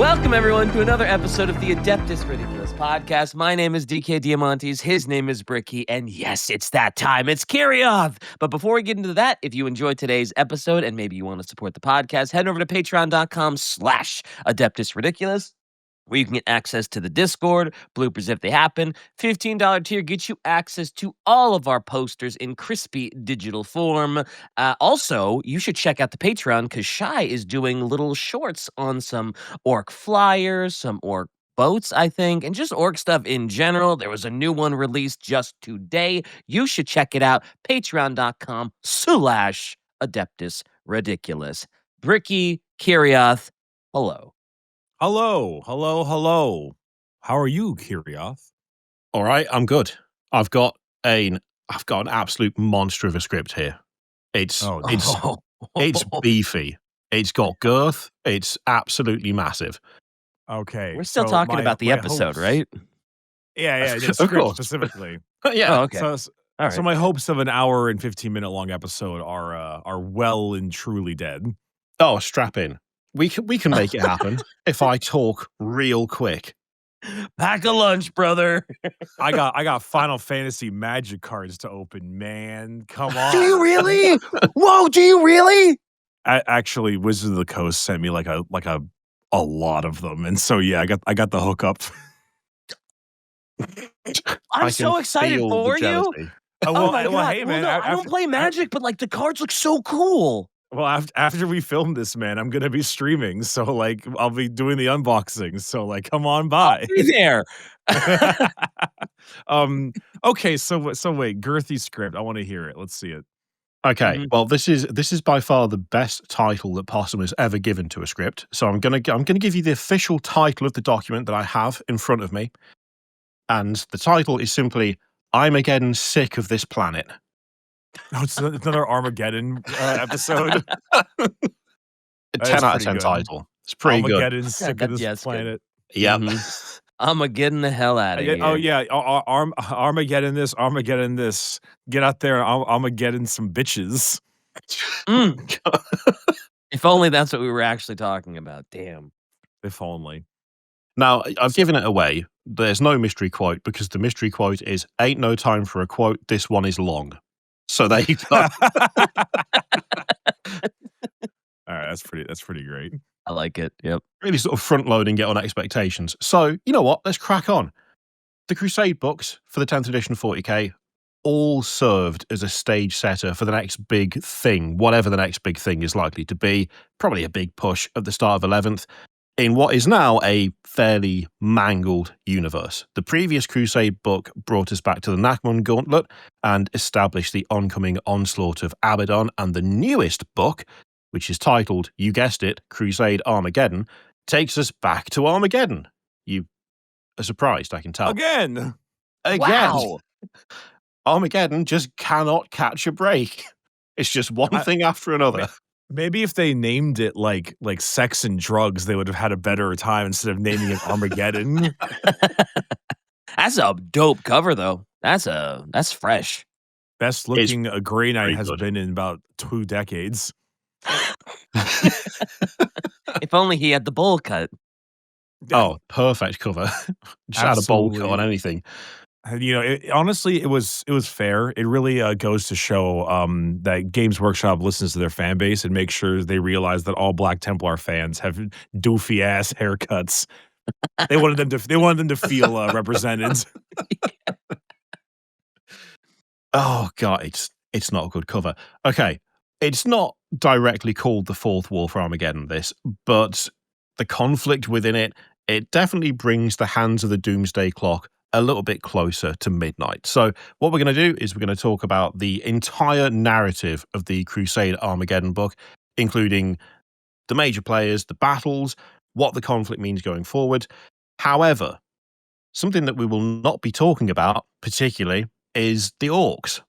Welcome, everyone, to another episode of the Adeptus Ridiculous podcast. My name is DK Diamantes, his name is Bricky, and yes, it's that time. It's Kirioth! But before we get into that, if you enjoyed today's episode and maybe you want to support the podcast, head over to patreon.com/Adeptus Ridiculous, where you can get access to the Discord, bloopers if they happen. $15 tier gets you access to all of our posters in crispy digital form. Also, you should check out the Patreon because Shy is doing little shorts on some orc flyers, some orc boats, I think, and just orc stuff in general. There was a new one released just today. You should check it out. Patreon.com/Adeptus Ridiculous. Bricky, Kirioth, hello. Hello. How are you, Kirioth? All right, I'm good. I've got an absolute monster of a script here. It's beefy. It's got girth. It's absolutely massive. Okay. We're still talking about the episode, right? Yeah, the Of script course. specifically. Yeah. Oh, okay. So, All right. so my hopes of an hour and 15-minute long episode are well and truly dead. Oh, strap in. We can make it happen if I talk real quick. Pack a lunch, brother. I got Final Fantasy Magic cards to open, man. Come on. Do you really? Whoa, do you really? Actually, Wizards of the Coast sent me like a lot of them, and so yeah, I got the hookup. I'm I so can excited feel for the you. jealousy. Oh my god! Hey, Well, man, no, I don't play Magic, but like the cards look so cool. Well, after we film this, man, I'm gonna be streaming, so like I'll be doing the unboxing. So like, come on by. Be there. Okay, so wait, girthy script. I want to hear it. Let's see it. Okay. Mhm. Well, this is by far the best title that Possum has ever given to a script. So I'm gonna give you the official title of the document that I have in front of me, and the title is simply "Armageddon sick of this planet." Oh, it's another Armageddon episode. A That's 10 out of pretty 10 good. title. It's pretty good. Armageddon's sick of Yeah, this it's good. planet. Yep. I'm getting the hell out of here. Oh yeah, Armageddon this, Armageddon this. Get out there, Armageddon some bitches. Mm. If only that's what we were actually talking about. Damn. If only. Now, I've given it away. There's no mystery quote because the mystery quote is "Ain't no time for a quote. This one is long." So there you go. All right, that's pretty great. I like it. Yep. Really sort of front loading it on expectations. So, you know what? Let's crack on. The Crusade books for the 10th edition 40k all served as a stage setter for the next big thing, whatever the next big thing is likely to be. Probably a big push at the start of 11th in what is now a fairly mangled universe. The previous Crusade book brought us back to the Nachmon Gauntlet and established the oncoming onslaught of Abaddon, and the newest book, which is titled, you guessed it, Crusade Armageddon, takes us back to Armageddon. You are surprised, I can tell. Again. Wow. Armageddon just cannot catch a break. It's just one thing after another. Maybe if they named it like sex and drugs, they would have had a better time instead of naming it Armageddon. That's a dope cover, though. That's fresh. Best looking a Grey Knight very has good. been in about 2 decades. If only he had the bowl cut. Oh, perfect cover. Just add a bowl cut Absolutely. on anything. You know, honestly, it was fair. It really goes to show that Games Workshop listens to their fan base and makes sure they realize that all Black Templar fans have doofy ass haircuts. They wanted them to feel represented. Oh god, it's not a good cover. Okay, it's not directly called the Fourth War for Armageddon, this, but the conflict within it definitely brings the hands of the Doomsday Clock a little bit closer to midnight. So what we're going to do is we're going to talk about the entire narrative of the Crusade Armageddon book, including the major players, the battles, what the conflict means going forward. However, something that we will not be talking about particularly is the orcs,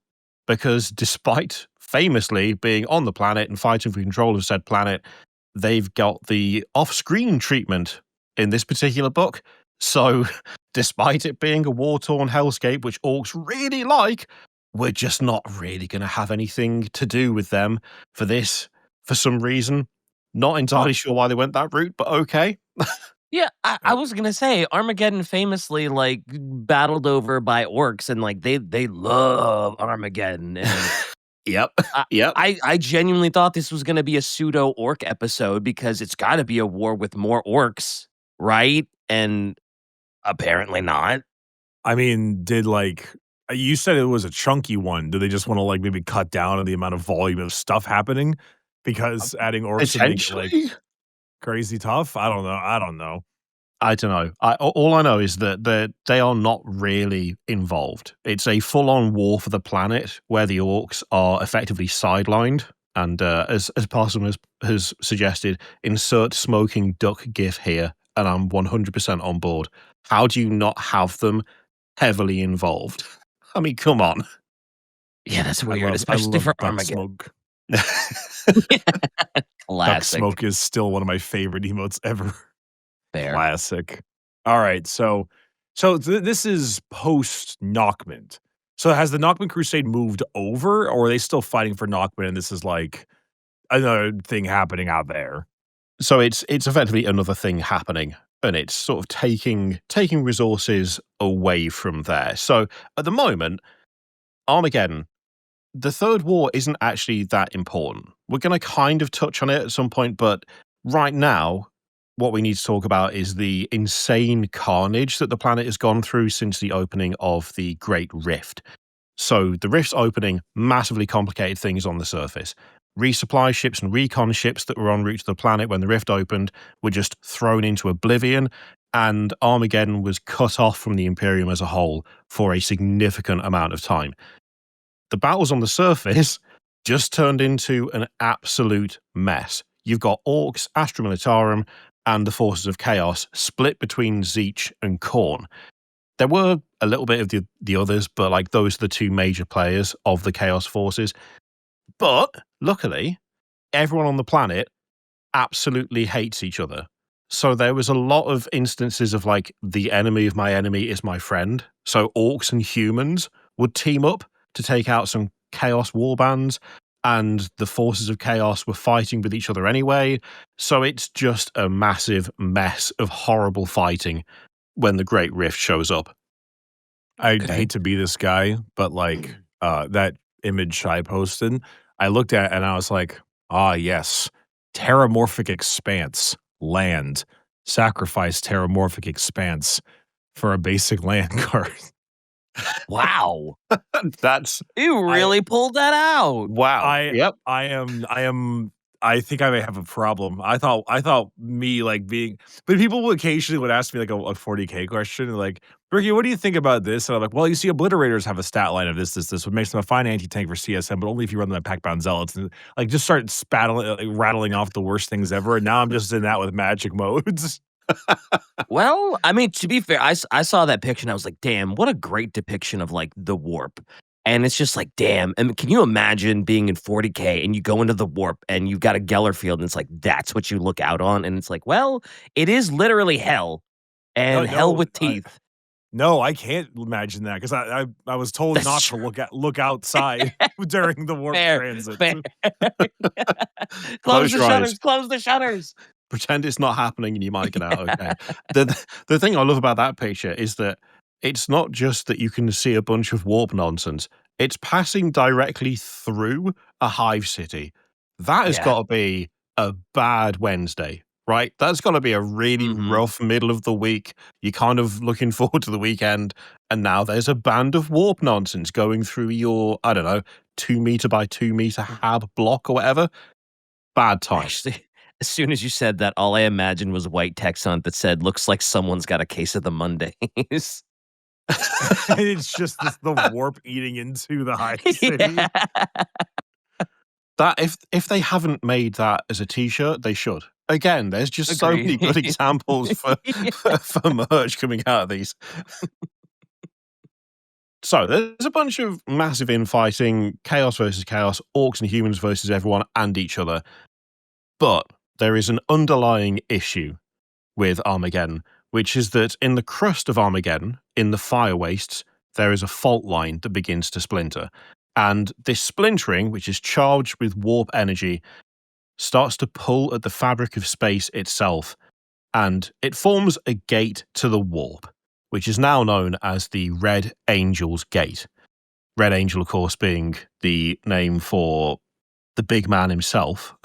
because despite famously being on the planet and fighting for control of said planet, they've got the off-screen treatment in this particular book. So despite it being a war-torn hellscape, which orcs really like, we're just not really going to have anything to do with them for this, for some reason. Not entirely sure why they went that route, but okay. Yeah, I Uh, was gonna say Armageddon famously like battled over by orcs and like they love Armageddon and Yep. I Yep. I genuinely thought this was gonna be a pseudo orc episode because it's gotta be a war with more orcs, right? And apparently not. I mean, did like you said it was a chunky one. Do they just want to like maybe cut down on the amount of volume of stuff happening? Because adding orcs would make it like Potentially. crazy tough. I don't know. I don't know. I don't know. All I know is that they are not really involved. It's a full-on war for the planet where the orcs are effectively sidelined. And as Parson has suggested, insert smoking duck gif here, and I'm 100% on board. How do you not have them heavily involved? I mean, come on. Yeah, that's weird, I especially for love duck Armageddon. smoke. Duck Classic. smoke is still one of my favorite emotes ever. Fair. Classic. All right, this is post Knockman. So has the Knockman Crusade moved over, or are they still fighting for Knockman? And this is like another thing happening out there. So it's effectively another thing happening, and it's sort of taking resources away from there. So at the moment, Armageddon, the third war isn't actually that important. We're going to kind of touch on it at some point, but right now, what we need to talk about is the insane carnage that the planet has gone through since the opening of the Great Rift. So the Rift's opening massively complicated things on the surface. Resupply ships and recon ships that were en route to the planet when the Rift opened were just thrown into oblivion, and Armageddon was cut off from the Imperium as a whole for a significant amount of time. The battles on the surface just turned into an absolute mess. You've got Orcs, Astra Militarum, and the Forces of Chaos split between Zeech and Khorne. There were a little bit of the others, but like those are the two major players of the Chaos Forces. But luckily, everyone on the planet absolutely hates each other. So there was a lot of instances of like the enemy of my enemy is my friend. So orcs and humans would team up to take out some chaos warbands, and the forces of chaos were fighting with each other anyway. So it's just a massive mess of horrible fighting when the Great Rift shows up. I Okay. hate to be this guy, but like that image I posted, I looked at it and I was like, ah, yes, terramorphic expanse, land, sacrifice terramorphic expanse for a basic land card. Wow. That's You really pulled that out. wow. Yep. I think I may have a problem. I thought me like being, but people occasionally would ask me like a 40K question, like, Ricky, what do you think about this? And I'm like, well, you see, obliterators have a stat line of this, what makes them a fine anti-tank for CSM, but only if you run them at pack-bound zealots. And like just start rattling off the worst things ever. And now I'm just in that with magic modes. Well, I mean, to be fair, I saw that picture and I was like, damn, what a great depiction of like the warp. And it's just like, damn. And can you imagine being in 40K and you go into the warp and you've got a Geller field and it's like, that's what you look out on. And it's like, well, it is literally hell and hell with teeth. No, I can't imagine that because I was told That's not true. to look outside during the warp Fair, transit. fair. Close the your shutters. eyes. Close the shutters. Pretend it's not happening and you might get out okay. The thing I love about that picture is that it's not just that you can see a bunch of warp nonsense. It's passing directly through a hive city. That has Yeah. got to be a bad Wednesday, right? That's got to be a really rough middle of the week. You're kind of looking forward to the weekend, and now there's a band of warp nonsense going through your, I don't know, 2 meter by 2 meter hab block or whatever. Bad time. Actually, as soon as you said that, all I imagined was white text on it that said, looks like someone's got a case of the Mondays. It's just the warp eating into the high city. Yeah. That if they haven't made that as a t-shirt, they should. Again, there's just so many good Agreed. examples for merch coming out of these. So there's a bunch of massive infighting, chaos versus chaos, orcs and humans versus everyone and each other. But there is an underlying issue with Armageddon, which is that in the crust of Armageddon, in the fire wastes, there is a fault line that begins to splinter. And this splintering, which is charged with warp energy, starts to pull at the fabric of space itself. and it forms a gate to the warp, which is now known as the Red Angel's Gate. Red Angel, of course, being the name for the big man himself,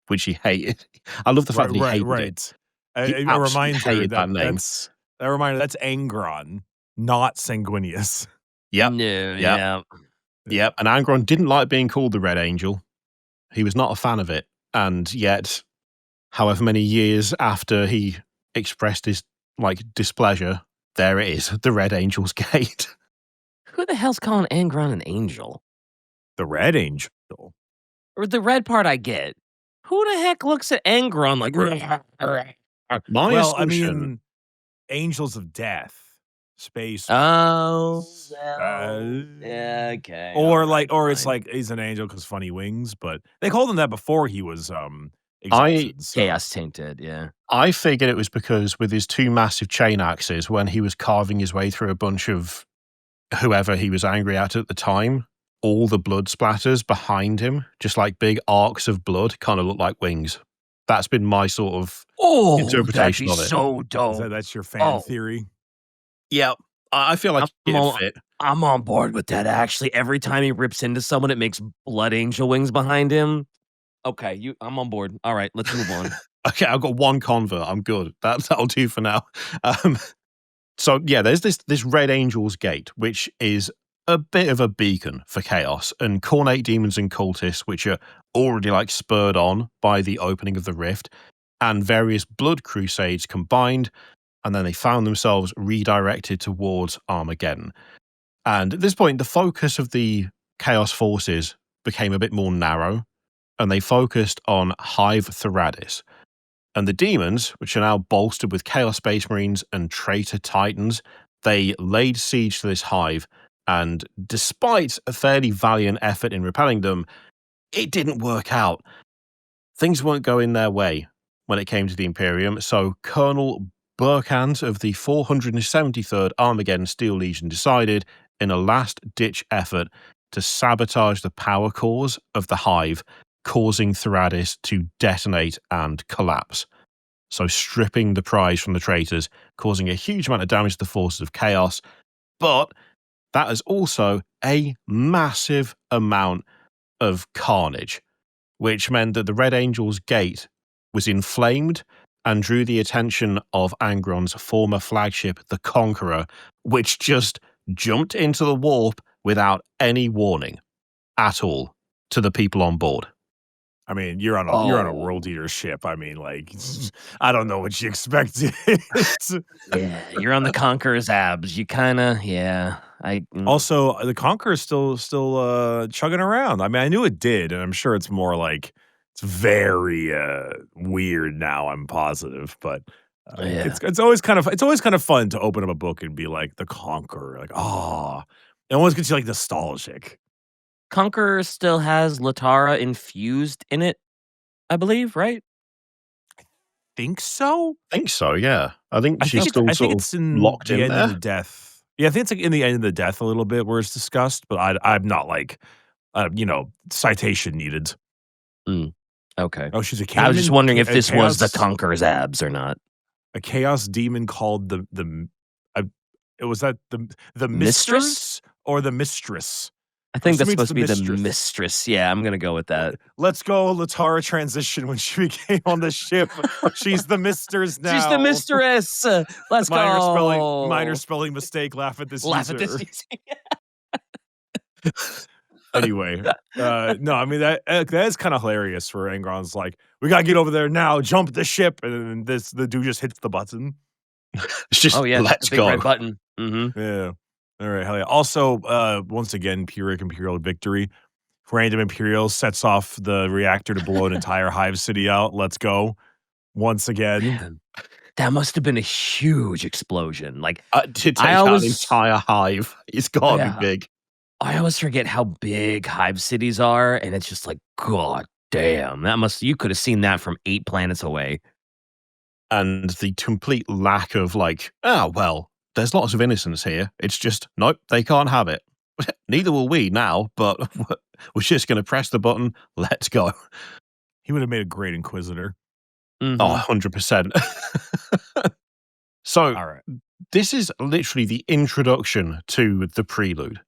which he hated. I love the fact that he hated it. He A absolutely reminder hated that name. that's Angron, not Sanguinius. Yep. No, Yep. yeah. Yep. And Angron didn't like being called the Red Angel. He was not a fan of it. And yet, however many years after he expressed his displeasure, there it is, the Red Angel's Gate. Who the hell's calling Angron an angel? The Red Angel. Or the red part I get. Who the heck looks at Angron like? My Well, I assumption, mean, angels of death, space. Oh, yeah, okay. Or alright, or it's fine. like he's an angel because funny wings, but they called him that before he was I- exalted. So. Chaos tainted, yeah. I figured it was because with his two massive chain axes, when he was carving his way through a bunch of whoever he was angry at the time, all the blood splatters behind him, just like big arcs of blood, kind of look like wings. That's been my sort of interpretation that'd of be it. so dope. That's your fan Oh. theory? Yeah, I feel like it'd fit. I'm on board with that. Actually, every time he rips into someone, it makes blood angel wings behind him. Okay, I'm on board. All right, let's move on. Okay, I've got one convert. I'm good. That'll do for now. So yeah, there's this Red Angel's Gate, which is a bit of a beacon for chaos, and Cornate demons and cultists, which are already spurred on by the opening of the rift, and various blood crusades combined, and then they found themselves redirected towards Armageddon. And at this point, the focus of the chaos forces became a bit more narrow, and they focused on Hive Thoradis. And the demons, which are now bolstered with Chaos Space Marines and Traitor Titans, they laid siege to this hive, and despite a fairly valiant effort in repelling them, it didn't work out. Things weren't going their way when it came to the Imperium, so Colonel Burkhand of the 473rd Armageddon Steel Legion decided, in a last-ditch effort, to sabotage the power cores of the hive, causing Thoradis to detonate and collapse. So stripping the prize from the traitors, causing a huge amount of damage to the forces of chaos, but that is also a massive amount of carnage, which meant that the Red Angel's Gate was inflamed and drew the attention of Angron's former flagship, the Conqueror, which just jumped into the warp without any warning at all to the people on board. I mean, you're on a world eater ship. I mean, I don't know what you expected. Yeah, you're on the Conqueror's abs. You kind of, Also, the Conqueror's still chugging around. I mean, I knew it did, and I'm sure it's more it's very weird now. I'm positive, but it's always kind of fun to open up a book and be like the Conqueror, it always gets you nostalgic. Conqueror still has Latara infused in it, I believe, right? Think so? I think so, yeah. I think she's still it's in locked the in end there. of the death. Yeah, I think it's in the end of the death a little bit where it's discussed, but I'm not citation needed. Okay. Oh, she's a I was just wondering if a this was the chaos- Conqueror's abs or not. a chaos demon called was that the Mistress? mistress or the mistress? I think that's Assuming it's supposed to be the the mistress. mistress. Yeah, I'm going to go with that. Let's go, Latara transition when she became on the ship. She's the mistress now. She's the mistress. Let's go. Minor spelling mistake. Laugh at this Laugh user. at this user. Anyway, no, I mean that is kind of hilarious. For Angron's we gotta get over there now. Jump the ship, and then the dude just hits the button. It's just, let's the big go. red button. Mm-hmm. Yeah. All right, hell yeah. Also, once again, Pyrrhic Imperial victory. Random Imperial sets off the reactor to blow an entire hive city out. Let's go. Once again. Man, that must have been a huge explosion. To take out an entire hive, it's gotta be big. I always forget how big hive cities are, and it's just God damn, you could have seen that from 8 planets away. And the complete lack of there's lots of innocence here. It's just, nope, they can't have it. Neither will we now, but we're just going to press the button. Let's go. He would have made a great Inquisitor. Mhm. 100%. So, All right. this is literally the introduction to the prelude,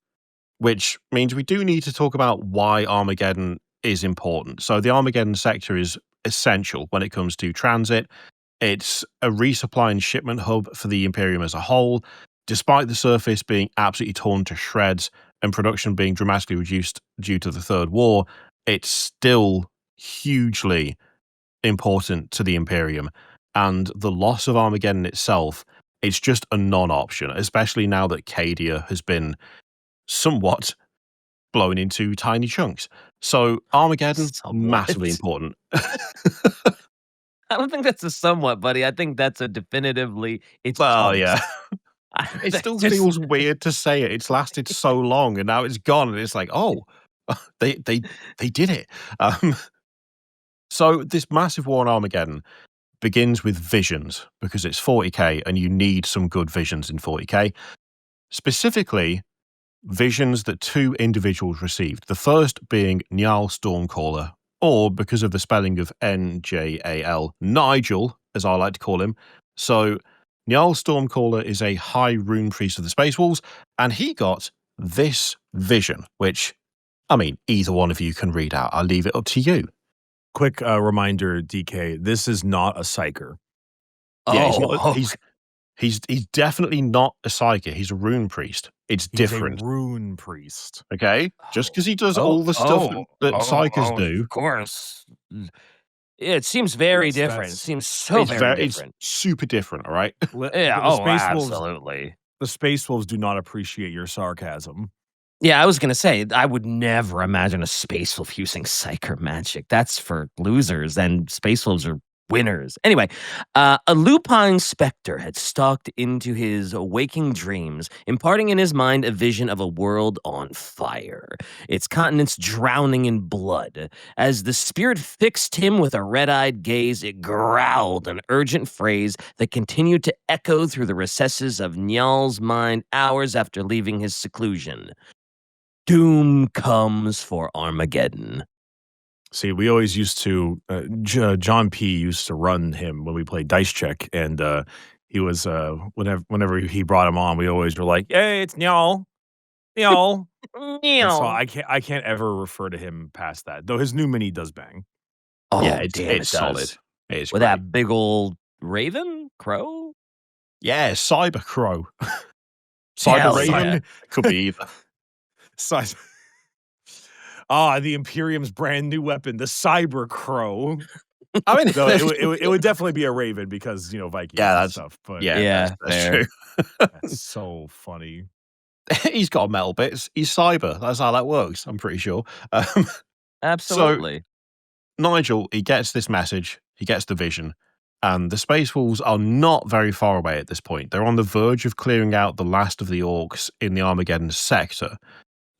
which means we do need to talk about why Armageddon is important. So, the Armageddon sector is essential when it comes to transit. It's a resupply and shipment hub for the Imperium as a whole. Despite the surface being absolutely torn to shreds and production being dramatically reduced due to the Third War, it's still hugely important to the Imperium. And the loss of Armageddon itself, it's just a non-option, especially now that Cadia has been somewhat blown into tiny chunks. So Armageddon, massively Somewhat. important. I don't think that's a somewhat, buddy. I think that's a definitively it's Well, chunks. yeah. It That's still just feels weird to say it. It's lasted so long and now it's gone and it's like, oh, they did it. Um, so this massive war on Armageddon begins with visions because it's 40k and you need some good visions in 40k. Specifically, visions that two individuals received. The first being Njal Stormcaller, or because of the spelling of Njal, Nigel, as I like to call him. So, Njal Stormcaller is a high rune priest of the Space Wolves, and he got this vision, which, I mean, either one of you can read out. I'll leave it up to you. Quick reminder, DK. This is not a psyker. Yeah, he's not. oh, He's definitely not a psychic. He's a rune priest. It's He's different. a rune priest. Okay, just because he does oh, all the stuff that psykers oh, do. of course. It seems very Yes, different. It that's seems so very It's different. super different. All right. Yeah, the oh, Space Wolves. absolutely. The Space Wolves do not appreciate your sarcasm. Yeah, I was gonna say, I would never imagine a Space Wolf using Psyker magic. That's for losers, and Space Wolves are winners. Anyway, a lupine specter had stalked into his waking dreams, imparting in his mind a vision of a world on fire, its continents drowning in blood. As the spirit fixed him with a red-eyed gaze, it growled an urgent phrase that continued to echo through the recesses of Njal's mind hours after leaving his seclusion. Doom comes for Armageddon. See, we always used to. John P. used to run him when we played Dice Check, and he was whenever he brought him on, we always were like, "Hey, it's Njal, Njal." And so Meow. I can't ever refer to him past that. Though his new mini does bang. Oh, Yeah, damn, it's it solid. does. It is With great. that big old raven? Crow? Yeah, Cyber Crow. Cyber Hell Raven yeah. could be either. Size. The Imperium's brand new weapon, the Cyber Crow. I mean, No, it would definitely be a Raven because Vikings Yeah, and that's- stuff. But yeah, Yeah, that's fair. true. that's so funny. He's got metal bits. He's cyber. That's how that works. I'm pretty sure. So Absolutely. Nigel, he gets this message. He gets the vision. And the Space Wolves are not very far away at this point. They're on the verge of clearing out the last of the orcs in the Armageddon sector.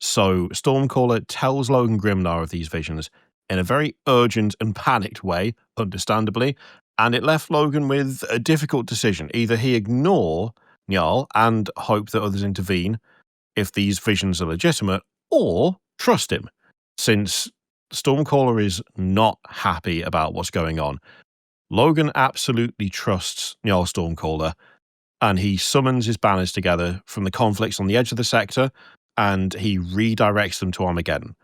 So Stormcaller tells Logan Grimnar of these visions in a very urgent and panicked way, understandably, and it left Logan with a difficult decision. Either he ignore Njal and hope that others intervene if these visions are legitimate, or trust him, since Stormcaller is not happy about what's going on. Logan absolutely trusts Njal Stormcaller, and he summons his banners together from the conflicts on the edge of the sector, and he redirects them to Armageddon.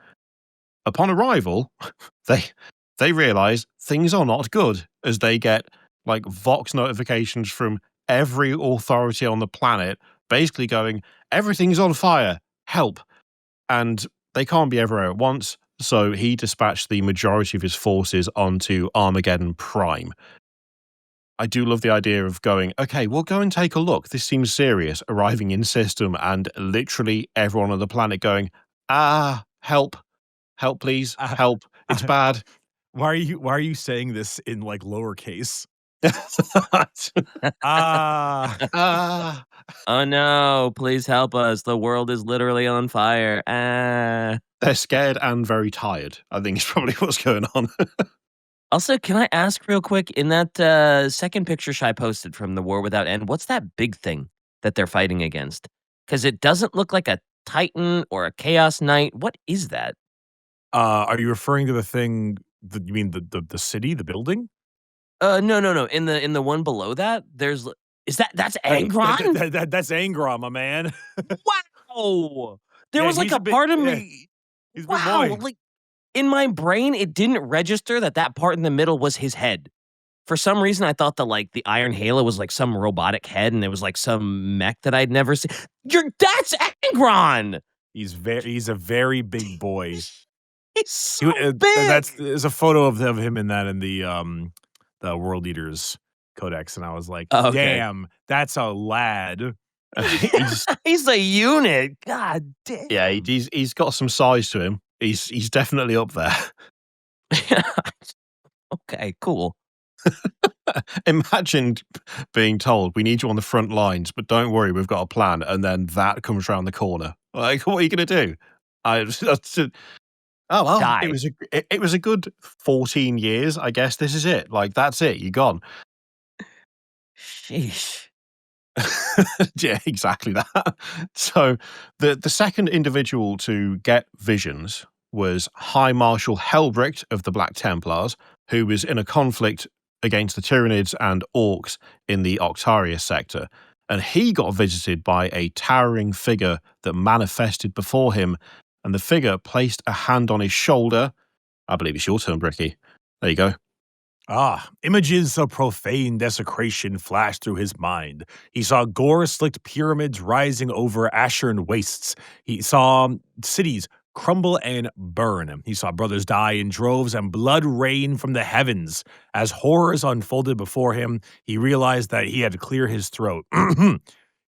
Upon arrival, they realize things are not good, as they get like Vox notifications from every authority on the planet, basically going, everything's on fire, help. And they can't be everywhere at once, so he dispatched the majority of his forces onto Armageddon Prime. I do love the idea of going, okay, we'll go and take a look. This seems serious. Arriving in system and literally everyone on the planet going, help, help, please, help. It's bad. Why are you saying this in like lowercase? Ah, Oh no, please help us. The world is literally on fire. They're scared and very tired, I think is probably what's going on. Also, can I ask real quick, in that second picture Shai posted from the War Without End, what's that big thing that they're fighting against? Because it doesn't look like a Titan or a Chaos Knight. What is that? are you referring to the thing? You mean the city, the building? No. In the one below that, that's Angron? That's Angron, my man. Wow! There Yeah, was, like, a part of me he's a big wow, boy. like, in my brain, it didn't register that that part in the middle was his head. For some reason, I thought that, like, the Iron Halo was, like, some robotic head, and it was, like, some mech that I'd never seen. That's Angron! He's a very big boy. He's so big! There's a photo of him in the World Eaters Codex, and I was like, Oh, okay. "Damn, that's a lad." He's He's a unit. God yeah, damn. he's got some size to him. He's definitely up there. Okay, cool. Imagine being told, "We need you on the front lines, but don't worry, we've got a plan," and then that comes around the corner. Like, what are you gonna do? Oh, well, Die. it was a good 14 years, I guess this is it. Like, that's it, you're gone. Sheesh. Yeah, exactly that. So, the second individual to get visions was High Marshal Helbricht of the Black Templars, who was in a conflict against the Tyranids and Orcs in the Octarius sector. And he got visited by a towering figure that manifested before him, and the figure placed a hand on his shoulder. I believe it's your turn, Bricky. There you go. Images of profane desecration flashed through his mind. He saw gore-slicked pyramids rising over Asheran wastes. He saw cities crumble and burn. He saw brothers die in droves and blood rain from the heavens. As horrors unfolded before him, he realized that he had to clear his throat.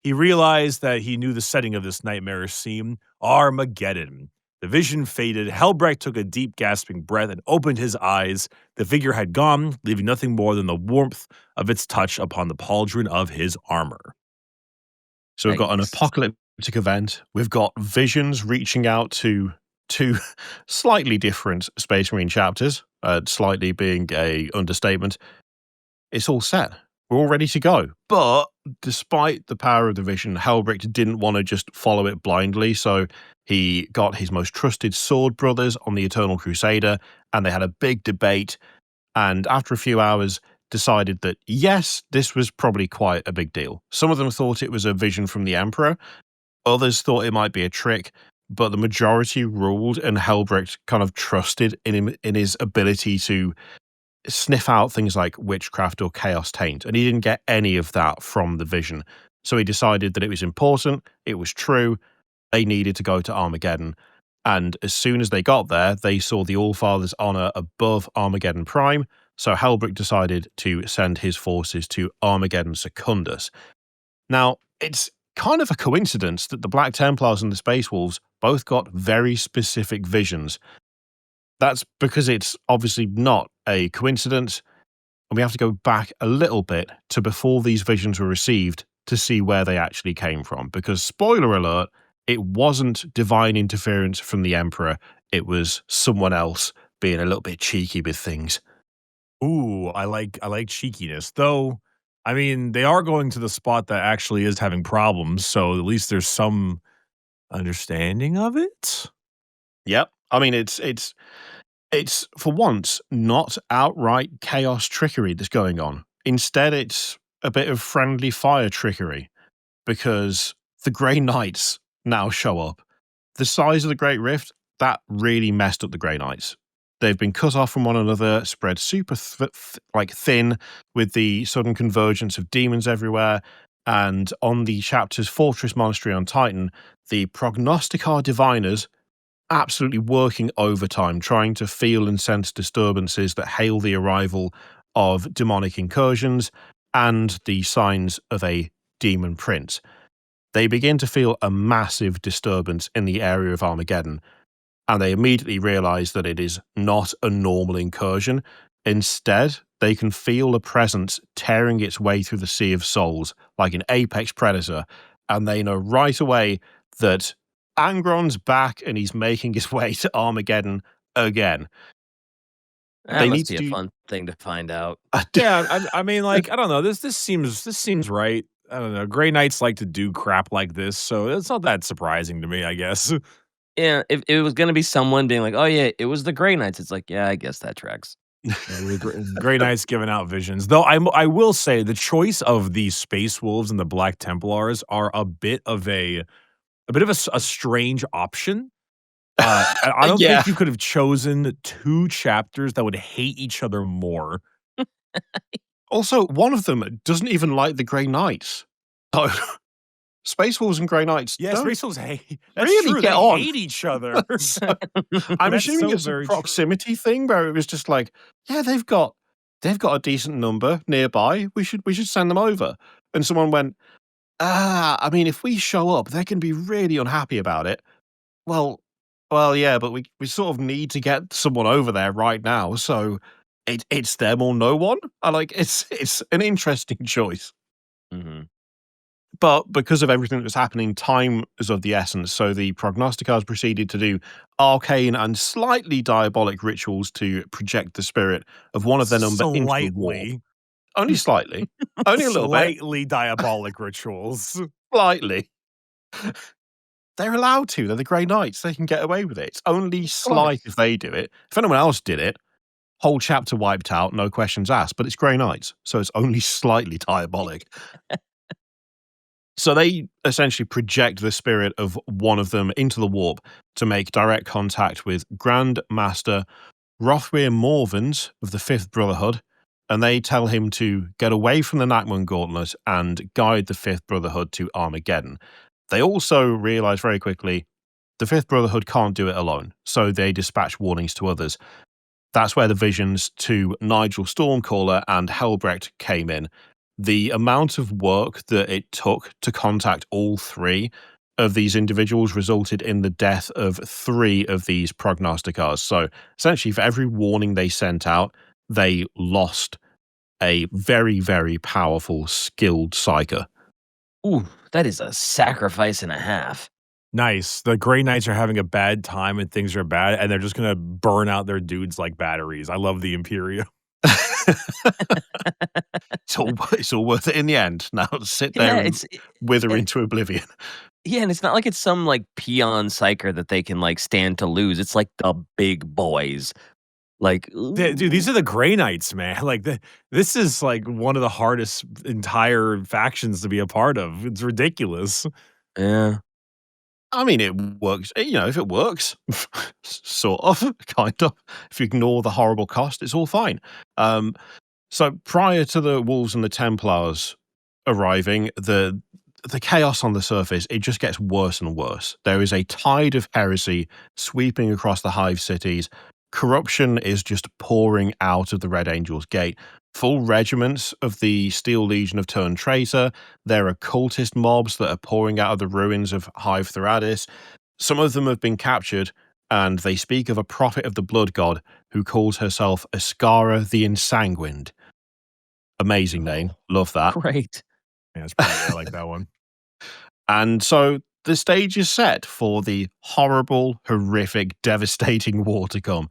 He realized that he knew the setting of this nightmarish scene, Armageddon. The vision faded. Helbrecht took a deep, gasping breath and opened his eyes. The figure had gone, leaving nothing more than the warmth of its touch upon the pauldron of his armor. So we've got an Yikes. apocalyptic event. We've got visions reaching out to two slightly different Space Marine chapters, slightly being a understatement. It's all set. We're all ready to go. But despite the power of the vision, Helbricht didn't want to just follow it blindly, so he got his most trusted sword brothers on the Eternal Crusader, and they had a big debate, and after a few hours decided that, yes, this was probably quite a big deal. Some of them thought it was a vision from the Emperor, others thought it might be a trick, but the majority ruled, and Helbricht kind of trusted in him, in his ability to sniff out things like witchcraft or chaos taint, and he didn't get any of that from the vision. So he decided that it was important, it was true, they needed to go to Armageddon. And as soon as they got there, they saw the Allfather's honor above Armageddon Prime, so Helbricht decided to send his forces to Armageddon Secundus. Now, it's kind of a coincidence that the Black Templars and the Space Wolves both got very specific visions. That's because it's obviously not a coincidence, and we have to go back a little bit to before these visions were received to see where they actually came from. Because, spoiler alert, it wasn't divine interference from the Emperor, it was someone else being a little bit cheeky with things. Ooh, I like cheekiness, though. I mean, they are going to the spot that actually is having problems, so at least there's some understanding of it. Yep. I mean, it's for once not outright chaos trickery that's going on. Instead, it's a bit of friendly fire trickery, because the Grey Knights now show up. The size of the Great Rift, that really messed up the Grey Knights. They've been cut off from one another, spread super thin, with the sudden convergence of demons everywhere. And on the chapter's Fortress Monastery on Titan, the Prognosticar Diviners absolutely working overtime, trying to feel and sense disturbances that hail the arrival of demonic incursions and the signs of a demon prince. They begin to feel a massive disturbance in the area of Armageddon, and they immediately realize that it is not a normal incursion. Instead, they can feel a presence tearing its way through the Sea of Souls like an apex predator, and they know right away that Angron's back and he's making his way to Armageddon again. That They must need be to a do fun thing to find out. Yeah, I mean, like, I don't know. This seems right. I don't know. Grey Knights like to do crap like this, so it's not that surprising to me, I guess. Yeah, if it was gonna be someone being like, "Oh, yeah, it was the Grey Knights," it's like, "Yeah, I guess that tracks." The Grey Knights giving out visions. Though I will say the choice of the Space Wolves and the Black Templars are a bit of a strange option. I don't Yeah. think you could have chosen 2 chapters that would hate each other more. Also, one of them doesn't even like the Grey Knights. So, Space Wolves and Grey Knights Yes, don't Space Wolves hate. That's really true. get They on. hate each other. So, I'm That's assuming so it's a very true. proximity thing where it was just like, yeah, they've got a decent number nearby. We should send them over. And someone went, I mean, if we show up, they're going to be really unhappy about it. Well, yeah, but we sort of need to get someone over there right now. So it's them or no one. I like it's an interesting choice. Mhm. But because of everything that was happening, time is of the essence. So the prognosticators proceeded to do arcane and slightly diabolic rituals to project the spirit of one of their number into the wall. Slightly. Only slightly. Only a little bit. Slightly diabolic rituals. Slightly. They're allowed to. They're the Grey Knights. They can get away with it. It's only slight if they do it. If anyone else did it, whole chapter wiped out, no questions asked. But it's Grey Knights, so it's only slightly diabolic. So they essentially project the spirit of one of them into the warp to make direct contact with Grand Master Rothweir Morvans of the Fifth Brotherhood, and they tell him to get away from the Nightmoon Gauntlet and guide the Fifth Brotherhood to Armageddon. They also realize very quickly the Fifth Brotherhood can't do it alone, so they dispatch warnings to others. That's where the visions to Nigel Stormcaller and Helbrecht came in. The amount of work that it took to contact all 3 of these individuals resulted in the death of 3 of these prognosticators. So essentially, for every warning they sent out, they lost a very, very powerful, skilled psyker. Ooh, that is a sacrifice and a half. Nice. The Grey Knights are having a bad time and things are bad, and they're just gonna burn out their dudes like batteries. I love the Imperium. It's all worth it in the end. Now sit Yeah, there and wither it into oblivion. yeah, and it's not like it's some, like, peon psyker that they can, like, stand to lose. It's like the big boys. Like, Dude, these are the Grey Knights, man. Like, this is, like, one of the hardest entire factions to be a part of. It's ridiculous. yeah. I mean, it works. If it works, sort of, kind of. If you ignore the horrible cost, it's all fine. So prior to the Wolves and the Templars arriving, the chaos on the surface, it just gets worse and worse. There is a tide of heresy sweeping across the hive cities. Corruption is just pouring out of the Red Angel's Gate. Full regiments of the Steel Legion have turned traitor. There are cultist mobs that are pouring out of the ruins of Hive Thoradis. Some of them have been captured, and they speak of a prophet of the blood god who calls herself Ascara the Ensanguined. Amazing name. Love that. Great. Yeah, it's pretty good. I like that one. And so the stage is set for the horrible, horrific, devastating war to come.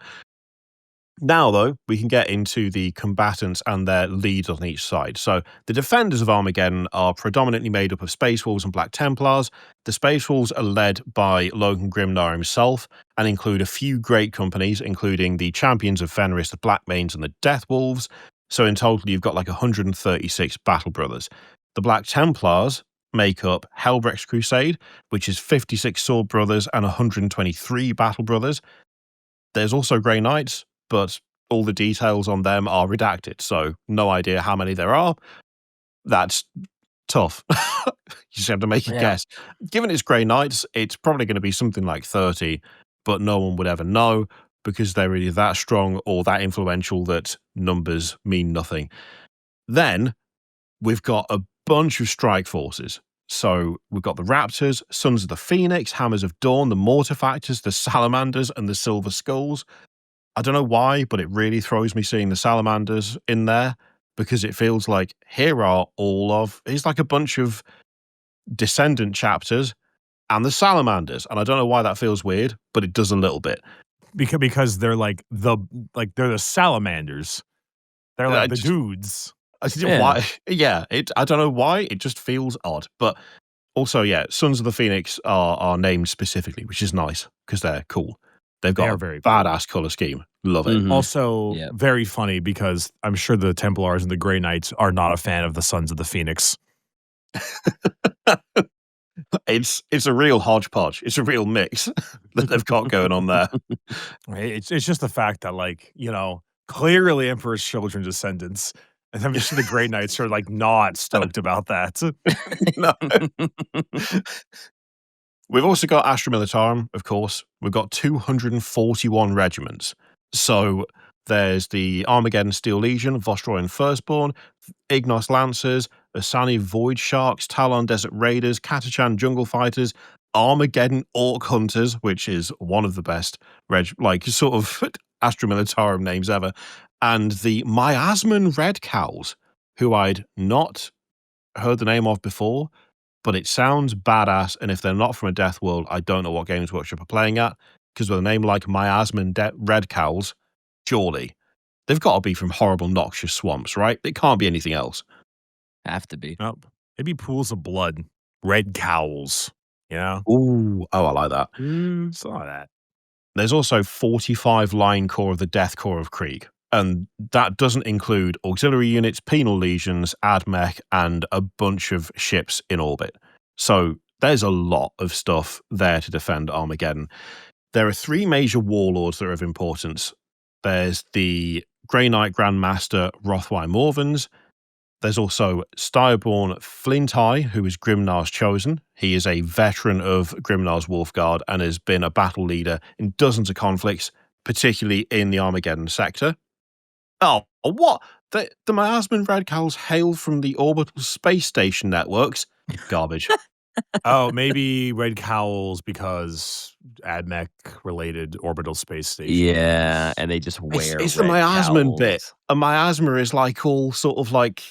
Now, though, we can get into the combatants and their leads on each side. So, the defenders of Armageddon are predominantly made up of Space Wolves and Black Templars. The Space Wolves are led by Logan Grimnar himself and include a few great companies, including the Champions of Fenris, the Blackmanes, and the Death Wolves. So, in total, you've got like 136 Battle Brothers. The Black Templars make up Helbrecht's Crusade, which is 56 Sword Brothers and 123 Battle Brothers. There's also Grey Knights, but all the details on them are redacted, so no idea how many there are. That's tough. You just have to make a guess. Given it's Grey Knights, it's probably going to be something like 30, but no one would ever know because they're either that strong or that influential that numbers mean nothing. Then we've got a bunch of strike forces. So we've got the Raptors, Sons of the Phoenix, Hammers of Dawn, the Mortifactors, the Salamanders, and the Silver Skulls. I don't know why, but it really throws me seeing the Salamanders in there because it feels like it's like a bunch of Descendant chapters and the Salamanders. And I don't know why that feels weird, but it does a little bit. Because they're they're the salamanders. They're like the dudes. Why? Yeah, I don't know why. It just feels odd. But also, yeah, Sons of the Phoenix are named specifically, which is nice because they're cool. They've got a very cool. badass color scheme. Love it. Also, Yep. very funny because I'm sure the Templars and the Grey Knights are not a fan of the Sons of the Phoenix. It's a real hodgepodge. It's a real mix that they've got going on there. Right? It's just the fact that, like, clearly Emperor's children descendants. And I'm sure the Grey Knights are like not stoked about that. No. We've also got Astra Militarum, of course. We've got 241 regiments. So there's the Armageddon Steel Legion, Vostroyan Firstborn, Ignos Lancers, Asani Void Sharks, Talon Desert Raiders, Katachan Jungle Fighters, Armageddon Orc Hunters, which is one of the best sort of Astra Militarum names ever, and the Miasman Red Cows, who I'd not heard the name of before, but it sounds badass, and if they're not from a Death World, I don't know what Games Workshop are playing at, because with a name like Miasman Red Cows, surely, they've got to be from horrible noxious swamps, right? It can't be anything else. Have to be. Nope. Maybe pools of blood. Red cowls. Ooh, oh, I like that. Saw that. There's also 45 line corps of the Death Corps of Krieg, and that doesn't include auxiliary units, penal legions, admech, and a bunch of ships in orbit. So there's a lot of stuff there to defend Armageddon. There are 3 major warlords that are of importance. There's the Grey Knight Grandmaster Rothwei Morvans. There's also Styreborn Flintai, who is Grimnar's chosen. He is a veteran of Grimnar's Wolfguard and has been a battle leader in dozens of conflicts, particularly in the Armageddon sector. Oh, what? The Miasman Red Cows hail from the orbital space station networks? Garbage. Oh, maybe red cowls because AdMech related orbital space station. Yeah, and they just wear It's the red miasman bit. cowls. A miasma is like all sort of like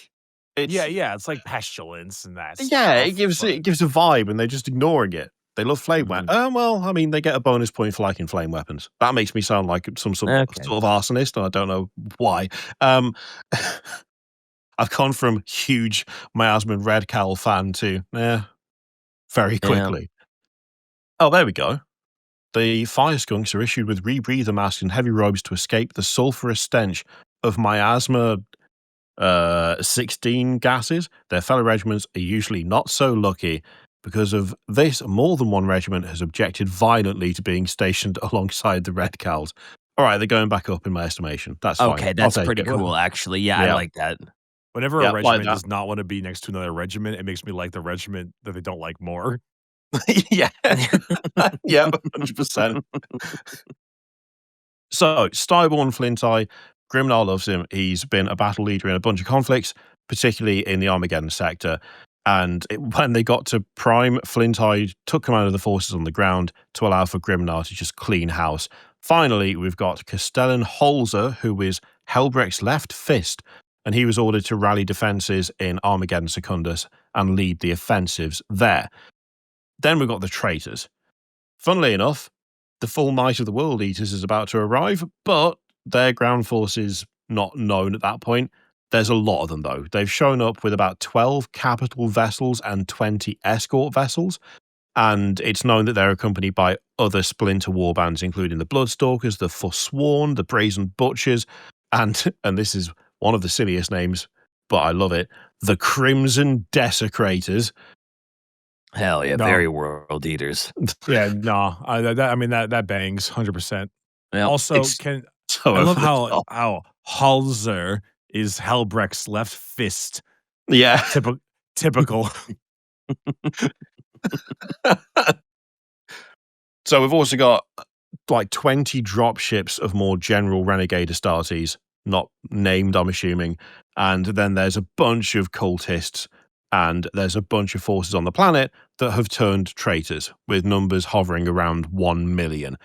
Yeah, it's like pestilence and that. Yeah, stuff, it gives but- a vibe, and they're just ignoring it. They love flame weapons. Well, I mean, they get a bonus point for liking flame weapons. That makes me sound like some sort of arsonist, and I don't know why. I've gone from huge Miasman Red Cowl fan to very quickly. Oh, there we go. The fire skunks are issued with rebreather masks and heavy robes to escape the sulphurous stench of miasma 16 gases. Their fellow regiments are usually not so lucky. Because of this, more than one regiment has objected violently to being stationed alongside the Red Cowls. All right, they're going back up in my estimation. That's fine. Okay, that's pretty cool, actually. Yeah, I like that. Whenever a regiment does not want to be next to another regiment, it makes me like the regiment that they don't like more. Yeah. Yeah, 100%. So, Styreborn Flintai, Grimnar loves him. He's been a battle leader in a bunch of conflicts, particularly in the Armageddon sector. And when they got to Prime, Flintai took command of the forces on the ground to allow for Grimnar to just clean house. Finally, we've got Castellan Holzer, who is Helbrecht's left fist, and he was ordered to rally defences in Armageddon Secundus and lead the offensives there. Then we've got the traitors. Funnily enough, the full might of the World Eaters is about to arrive, but their ground force is not known at that point. There's a lot of them, though. They've shown up with about 12 capital vessels and 20 escort vessels, and it's known that they're accompanied by other splinter warbands, including the Bloodstalkers, the Forsworn, the Brazen Butchers, and this is one of the silliest names, but I love it, the Crimson Desecrators. Hell yeah, very World Eaters. Yeah, no, that bangs 100%. Yep. Also, I love how Halzer is Helbrecht's left fist. Yeah. Typical. So we've also got like 20 drop ships of more general renegade Astartes, not named, I'm assuming. And then there's a bunch of cultists, and there's a bunch of forces on the planet that have turned traitors, with numbers hovering around 1 million.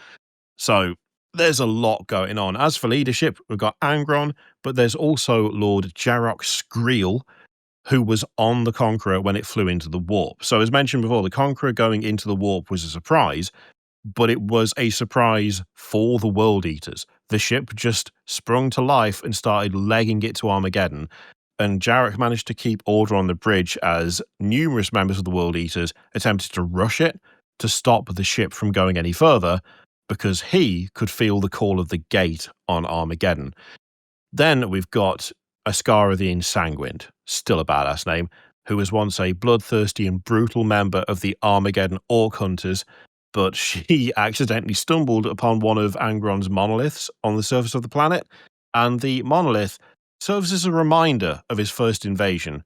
So there's a lot going on. As for leadership, we've got Angron, but there's also Lord Jarok Skriel, who was on the Conqueror when it flew into the warp. So as mentioned before, the Conqueror going into the warp was a surprise, but it was a surprise for the World Eaters. The ship just sprung to life and started legging it to Armageddon, and Jarok managed to keep order on the bridge as numerous members of the World Eaters attempted to rush it to stop the ship from going any further, because he could feel the call of the gate on Armageddon. Then we've got Ascara the Ensanguined, still a badass name, who was once a bloodthirsty and brutal member of the Armageddon Orc Hunters, but she accidentally stumbled upon one of Angron's monoliths on the surface of the planet, and the monolith serves as a reminder of his first invasion.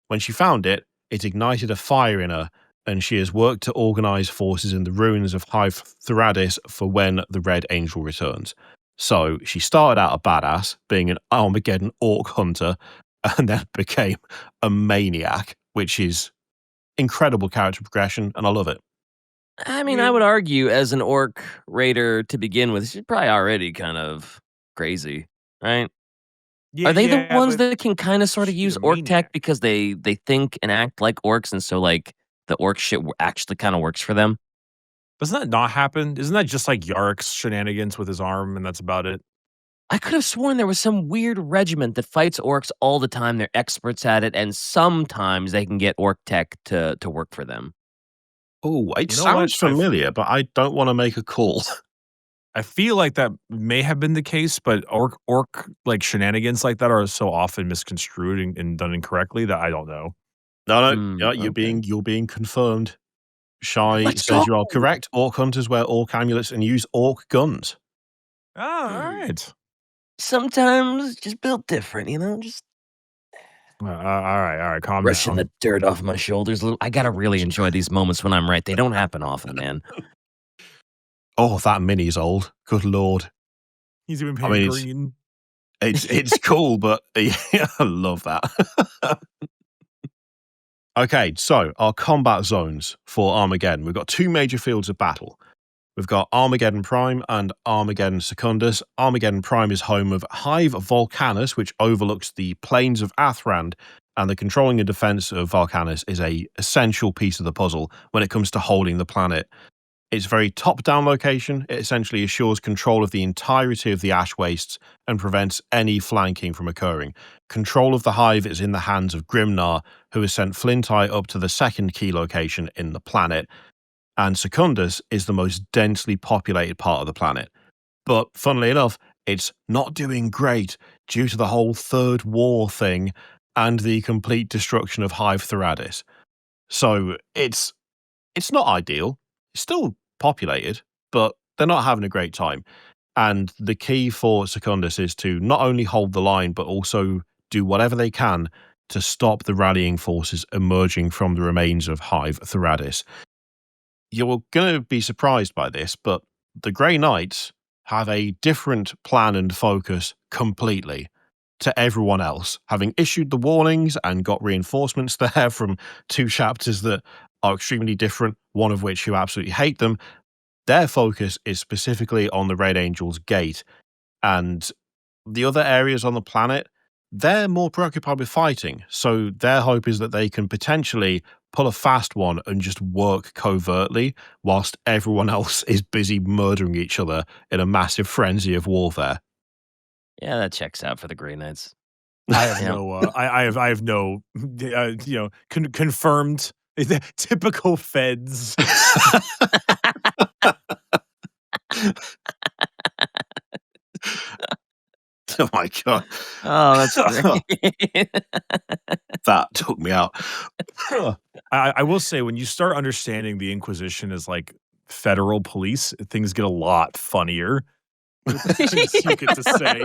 When she found it, it ignited a fire in her, and she has worked to organize forces in the ruins of Hive for when the Red Angel returns. So she started out a badass, being an Armageddon Orc Hunter, and then became a maniac, which is incredible character progression, and I love it. I mean, I would argue as an orc raider to begin with, she's probably already kind of crazy, right? Yeah, Are they the ones but that can kind of sort of she's use a orc maniac. tech because they think and act like orcs, and so like the orc shit actually kind of works for them? Doesn't that not happen? Isn't that just like Yarick's shenanigans with his arm and that's about it? I could have sworn there was some weird regiment that fights orcs all the time. They're experts at it, and sometimes they can get orc tech to work for them. Oh, it You know what? sounds familiar, but I don't want to make a call. I feel like that may have been the case, but orc like shenanigans like that are so often misconstrued and done incorrectly that I don't know. No, Mm, you're okay. being confirmed. Shy Let's says go. you are correct. Orc hunters wear orc amulets and use orc guns. Oh, all right. Sometimes just built different, just All right, calm brushing down. the dirt off my shoulders a little. I gotta really enjoy these moments when I'm right. They don't happen often, man. Oh, that mini's old. Good lord. He's even I painted mean, green. it's cool, but yeah, I love that. Okay, so our combat zones for Armageddon. We've got two major fields of battle. We've got Armageddon Prime and Armageddon Secundus. Armageddon Prime is home of Hive Volcanus, which overlooks the plains of Athrand, and the controlling and defense of Volcanus is a essential piece of the puzzle when it comes to holding the planet. It's a very top-down location. It essentially assures control of the entirety of the ash wastes and prevents any flanking from occurring. Control of the hive is in the hands of Grimnar, who has sent Flintai up to the second key location in the planet, and Secundus is the most densely populated part of the planet. But funnily enough, it's not doing great due to the whole Third War thing and the complete destruction of Hive Thoradis. So it's not ideal. It's still populated, but they're not having a great time. And the key for Secundus is to not only hold the line, but also do whatever they can to stop the rallying forces emerging from the remains of Hive Thoradis. You're going to be surprised by this, but the Grey Knights have a different plan and focus completely to everyone else, having issued the warnings and got reinforcements there from two chapters that are extremely different, one of which you absolutely hate them. Their focus is specifically on the Red Angel's Gate, and the other areas on the planet, they're more preoccupied with fighting. So their hope is that they can potentially pull a fast one and just work covertly whilst everyone else is busy murdering each other in a massive frenzy of warfare. Yeah, that checks out for the Grey Knights. I have Yeah. no. I have no. Confirmed. Typical feds. Oh my god. Oh, that's great. That took me out. I will say when you start understanding the Inquisition as like federal police, things get a lot funnier. With the things you get to say.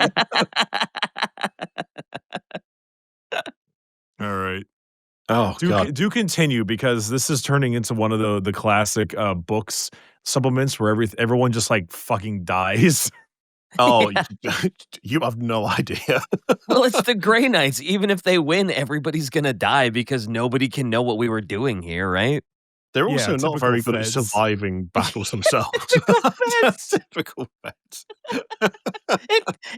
All right. Oh god. Do continue because this is turning into one of the classic books supplements where everyone just like fucking dies. Oh, you have no idea. Well, it's the Grey Knights. Even if they win, everybody's gonna die because nobody can know what we were doing here, right? They're Yeah, also not typical very good at feds. surviving battles themselves. Typical feds. Typical feds.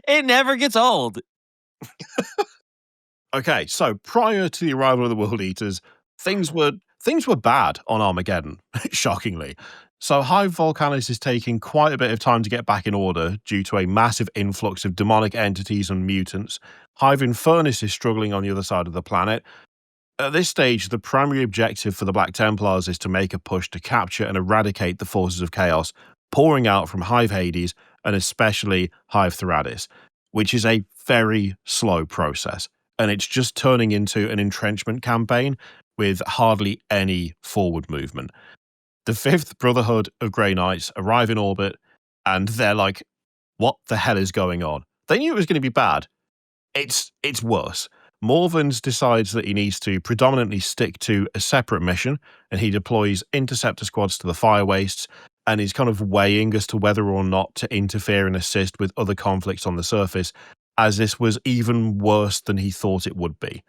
It never gets old. Okay, so prior to the arrival of the World Eaters, things were bad on Armageddon, shockingly. So Hive Volcanus is taking quite a bit of time to get back in order due to a massive influx of demonic entities and mutants. Hive Infernus is struggling on the other side of the planet. At this stage, the primary objective for the Black Templars is to make a push to capture and eradicate the forces of chaos pouring out from Hive Hades and especially Hive Thoradis, which is a very slow process. And it's just turning into an entrenchment campaign with hardly any forward movement. The 5th Brotherhood of Grey Knights arrive in orbit, and they're like, what the hell is going on? They knew it was going to be bad. It's worse. Morvans decides that he needs to predominantly stick to a separate mission, and he deploys interceptor squads to the fire wastes, and he's kind of weighing as to whether or not to interfere and assist with other conflicts on the surface, as this was even worse than he thought it would be.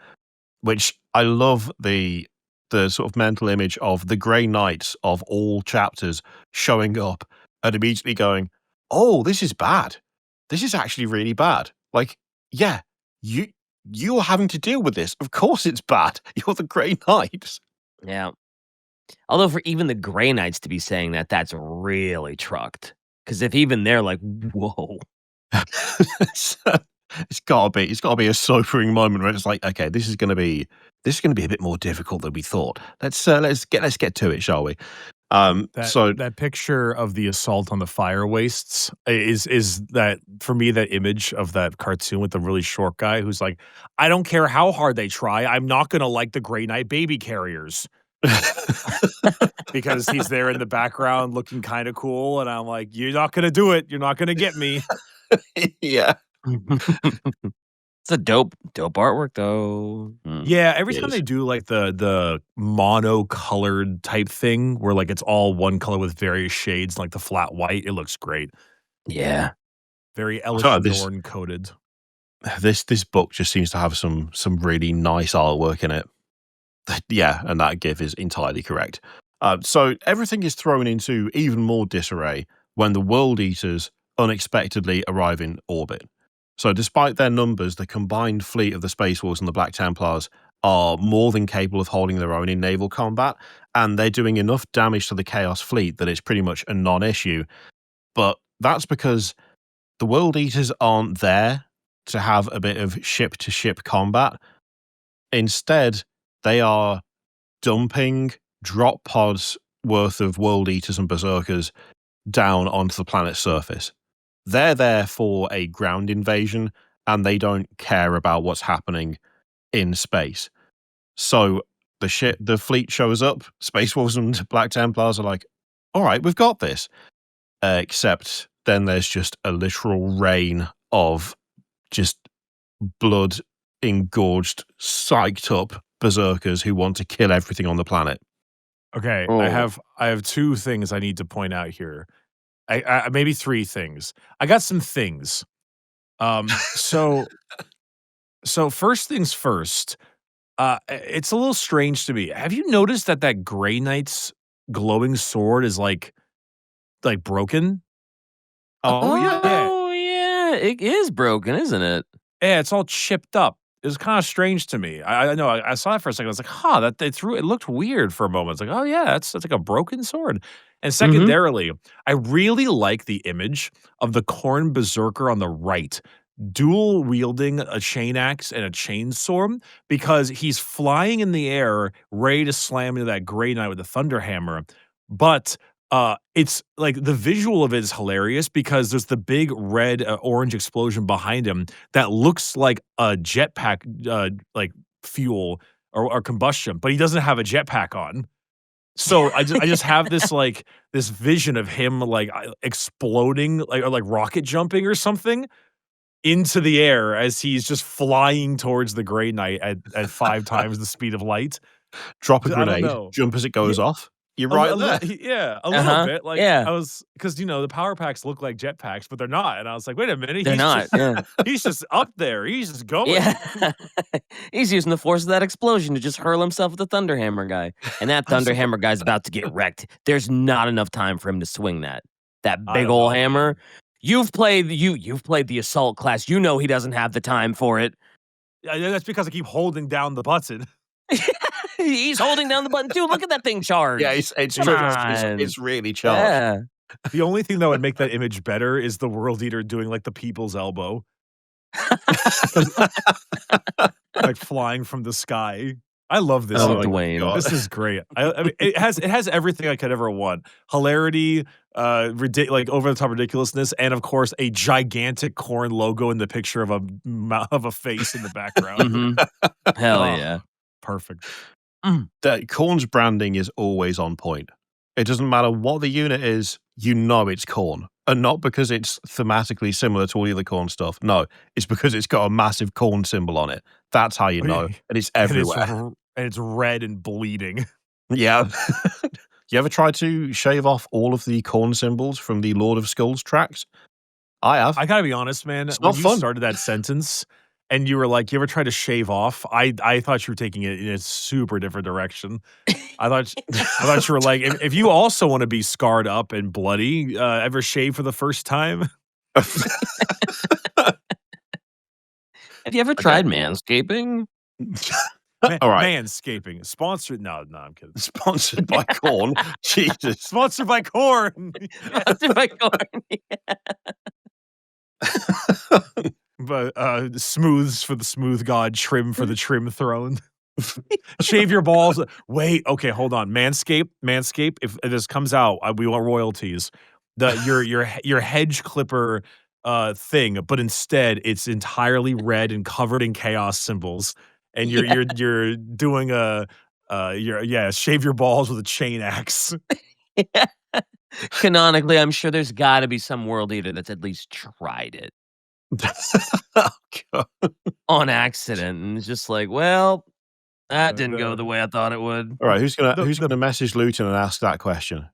Which I love the sort of mental image of the Grey Knights of all chapters showing up and immediately going, oh, this is bad. This is actually really bad. Like, yeah, you're having to deal with this. Of course it's bad. You're the Grey Knights. Yeah. Although for even the Grey Knights to be saying that, that's really trucked. Because if even they're like, whoa. It's gotta be a sobering moment where it's like, okay, this is gonna be a bit more difficult than we thought. Let's get to it, shall we? That picture of the assault on the fire wastes is that, for me, that image of that cartoon with the really short guy who's like, I don't care how hard they try, I'm not gonna like the Grey Knight baby carriers. Because he's there in the background looking kind of cool, and I'm like, you're not gonna do it. You're not gonna get me. Yeah. It's a dope artwork though. Yeah, every It time is. they do like the mono-colored type thing where like it's all one color with various shades, like the flat white, it looks great. Yeah. Very Sorry, Elish Norn coded. This book just seems to have some really nice artwork in it. Yeah, and that GIF is entirely correct. So everything is thrown into even more disarray when the World Eaters unexpectedly arrive in orbit. So despite their numbers, the combined fleet of the Space Wolves and the Black Templars are more than capable of holding their own in naval combat, and they're doing enough damage to the Chaos fleet that it's pretty much a non-issue. But that's because the World Eaters aren't there to have a bit of ship-to-ship combat. Instead, they are dumping drop pods worth of World Eaters and Berserkers down onto the planet's surface. They're there for a ground invasion, and they don't care about what's happening in space. So the fleet shows up, Space Wolves and Black Templars are like, all right, we've got this. Except then there's just a literal rain of just blood engorged, psyched up berserkers who want to kill everything on the planet. Okay, Oh. I have two things I need to point out here. I maybe three things. I got some things. So first things first. It's a little strange to me. Have you noticed that Grey Knight's glowing sword is like broken? Oh, yeah. Oh yeah. It is broken, isn't it? Yeah, it's all chipped up. It was kind of strange to me. I know. I saw it for a second. I was like, "Huh." That they threw. It looked weird for a moment. It's like, "Oh yeah, that's like a broken sword." And secondarily, I really like the image of the Khorne Berserker on the right, dual wielding a chain axe and a chainsaw, because he's flying in the air, ready to slam into that Grey Knight with the Thunder Hammer. But it's like the visual of it is hilarious because there's the big red orange explosion behind him that looks like a jetpack like fuel or combustion, but he doesn't have a jetpack on. So I just have this like this vision of him like exploding like or like rocket jumping or something into the air as he's just flying towards the Grey Knight at 5 times the speed of light. Drop a I don't grenade, know. jump as it goes off. You're A right li- there. Yeah, a Uh-huh, little bit. Like yeah. I was because the power packs look like jetpacks, but they're not. And I was like, wait a minute, They're not. Yeah. he's just up there. He's just going. Yeah. He's using the force of that explosion to just hurl himself at the Thunderhammer guy. And that Thunderhammer guy's about to get wrecked. There's not enough time for him to swing that I big don't old know. hammer. You've played the assault class. You know he doesn't have the time for it. That's because I keep holding down the button. He's holding down the button too. Look at that thing charge. Yeah, it's Come charged. on. It's really charged. Yeah. The only thing that would make that image better is the World Eater doing like the people's elbow, like flying from the sky. I love this. Oh, Like, Dwayne. this is great. I mean, it has everything I could ever want: hilarity, like over the top ridiculousness, and of course, a gigantic corn logo in the picture of a face in the background. Hell Oh, yeah. perfect. That Korn's branding is always on point. It doesn't matter what the unit is, you know it's Korn. And not because it's thematically similar to all the other Korn stuff. No, it's because it's got a massive Korn symbol on it. That's how you know. And it's everywhere. And it's red and bleeding. Yeah. You ever try to shave off all of the Korn symbols from the Lord of Skulls tracks? I have. I gotta be honest, man. It's When not you fun. started that sentence and you were like, "You ever try to shave off?" I thought you were taking it in a super different direction. I thought you were like, if you also want to be scarred up and bloody, ever shave for the first time? Have you ever tried manscaping? All right. Manscaping. Sponsored. No, I'm kidding. Sponsored by Korn. Jesus. Sponsored by Korn. Sponsored by Korn. But smooths for the smooth god, trim for the trim throne. Shave your balls. Wait, okay, hold on. Manscape. If this comes out, we want royalties. Your hedge clipper thing, but instead it's entirely red and covered in chaos symbols. And you're doing shave your balls with a chain axe. Canonically, I'm sure there's got to be some world eater that's at least tried it Oh, God. on accident, and it's just like, well, that didn't go the way I thought it would. All right, who's gonna message Luton and ask that question?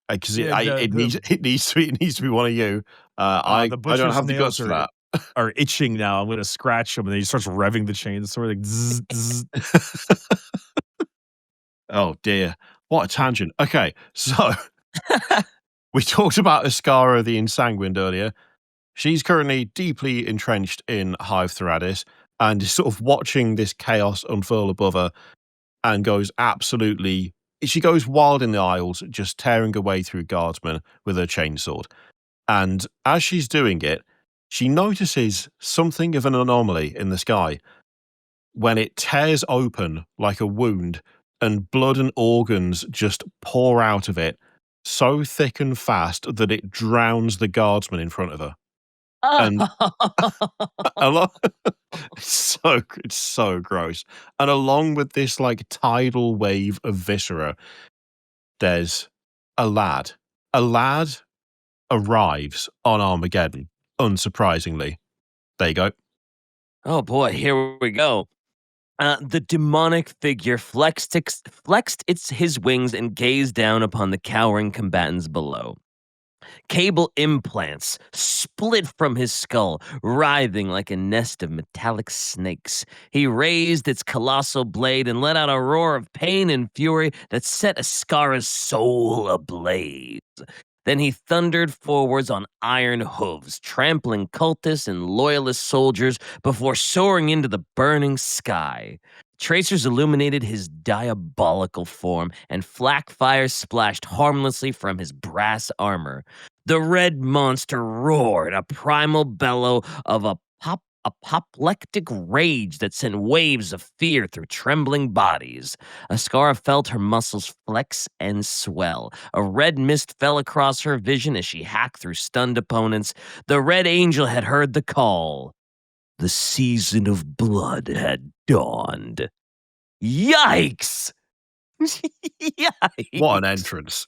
Because it needs to be one of you. I don't have the guts for that. Are itching now. I'm going to scratch them, and then he starts revving the chainsaw like zzz, zzz. Oh dear, what a tangent. Okay, so we talked about Ascara the Ensanguined earlier. She's currently deeply entrenched in Hive Thradis and is sort of watching this chaos unfurl above her and she goes wild in the aisles, just tearing away through guardsmen with her chainsword. And as she's doing it, she notices something of an anomaly in the sky when it tears open like a wound and blood and organs just pour out of it so thick and fast that it drowns the guardsman in front of her. And it's so gross. And along with this like tidal wave of viscera, there's a lad. A lad arrives on Armageddon, unsurprisingly. There you go. Oh boy, here we go. The demonic figure flexed his wings and gazed down upon the cowering combatants below. Cable implants split from his skull, writhing like a nest of metallic snakes. He raised its colossal blade and let out a roar of pain and fury that set Ascara's soul ablaze. Then he thundered forwards on iron hooves, trampling cultists and loyalist soldiers before soaring into the burning sky. Tracers illuminated his diabolical form, and flak fire splashed harmlessly from his brass armor. The red monster roared, a primal bellow of apoplectic rage that sent waves of fear through trembling bodies. Ascara felt her muscles flex and swell. A red mist fell across her vision as she hacked through stunned opponents. The Red Angel had heard the call. The season of blood had dawned. Yikes! Yikes! What an entrance.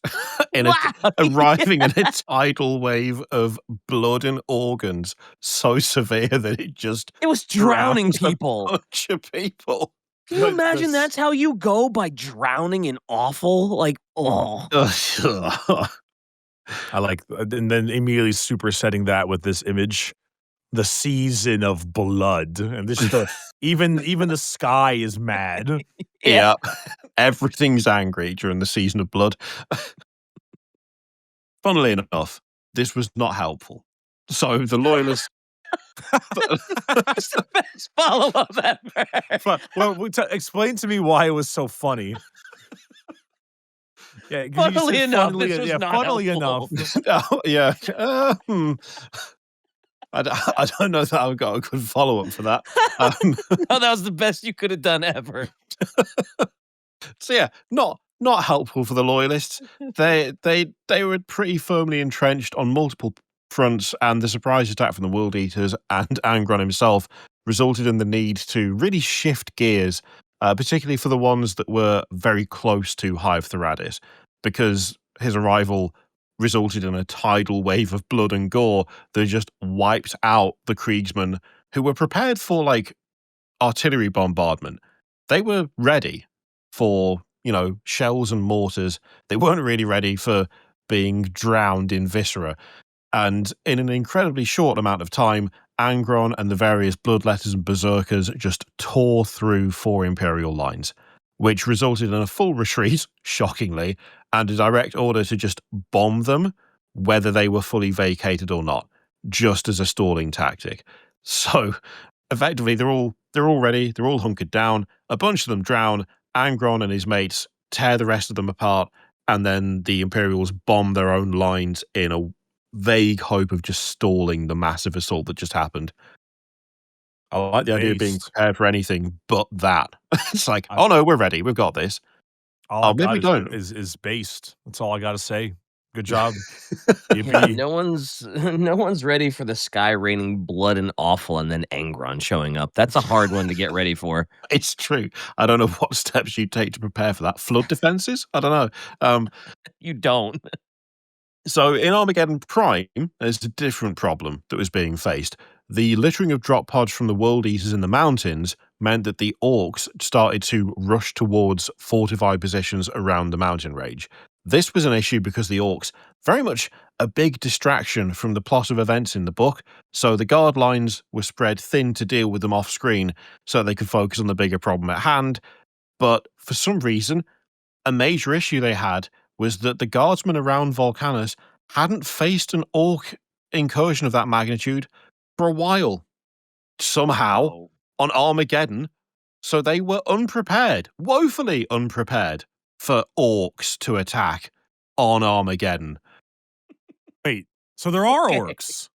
Wow. Arriving in a tidal wave of blood and organs so severe that it was drowning drowns people. A bunch of people. Can you imagine that's how you go by drowning in awful? Like, oh. I like, and then immediately supersetting that with this image, the season of blood, and this is even the sky is mad. Yeah. Everything's angry during the season of blood. Funnily enough, this was not helpful. So the loyalists. That's the best follow-up ever. Well, explain to me why it was so funny. Yeah, funnily enough, this was not funnily helpful. enough. Yeah. I don't know that I've got a good follow-up for that. No, that was the best you could have done ever. So yeah, not helpful for the loyalists. They were pretty firmly entrenched on multiple fronts, and the surprise attack from the World Eaters and Angron himself resulted in the need to really shift gears, particularly for the ones that were very close to Hive Thoradis, because his arrival resulted in a tidal wave of blood and gore that just wiped out the Kriegsmen who were prepared for like artillery bombardment. They were ready for, shells and mortars. They weren't really ready for being drowned in viscera. And in an incredibly short amount of time, Angron and the various bloodletters and berserkers just tore through 4 Imperial lines, which resulted in a full retreat, shockingly, and a direct order to just bomb them, whether they were fully vacated or not, just as a stalling tactic. So effectively, they're all ready, they're all hunkered down, a bunch of them drown, Angron and his mates tear the rest of them apart, and then the Imperials bomb their own lines in a vague hope of just stalling the massive assault that just happened. I like the idea of being prepared for anything but that. It's like, oh no, we're ready, we've got this. All I maybe we got don't. is based. That's all I got to say. Good job. Yeah, Yippee. no one's ready for the sky raining blood and awful and then Angron showing up. That's a hard one to get ready for. It's true. I don't know what steps you take to prepare for that. Flood defenses? I don't know. You don't. So in Armageddon Prime, there's a different problem that was being faced. The littering of drop pods from the World Eaters in the mountains meant that the orcs started to rush towards fortified positions around the mountain range. This was an issue because the orcs, very much a big distraction from the plot of events in the book, so the guard lines were spread thin to deal with them off screen so they could focus on the bigger problem at hand. But for some reason, a major issue they had was that the guardsmen around Volcanus hadn't faced an orc incursion of that magnitude for a while. Somehow, on Armageddon, so they were unprepared, woefully unprepared, for orcs to attack on Armageddon. Wait, so there are Okay. orcs.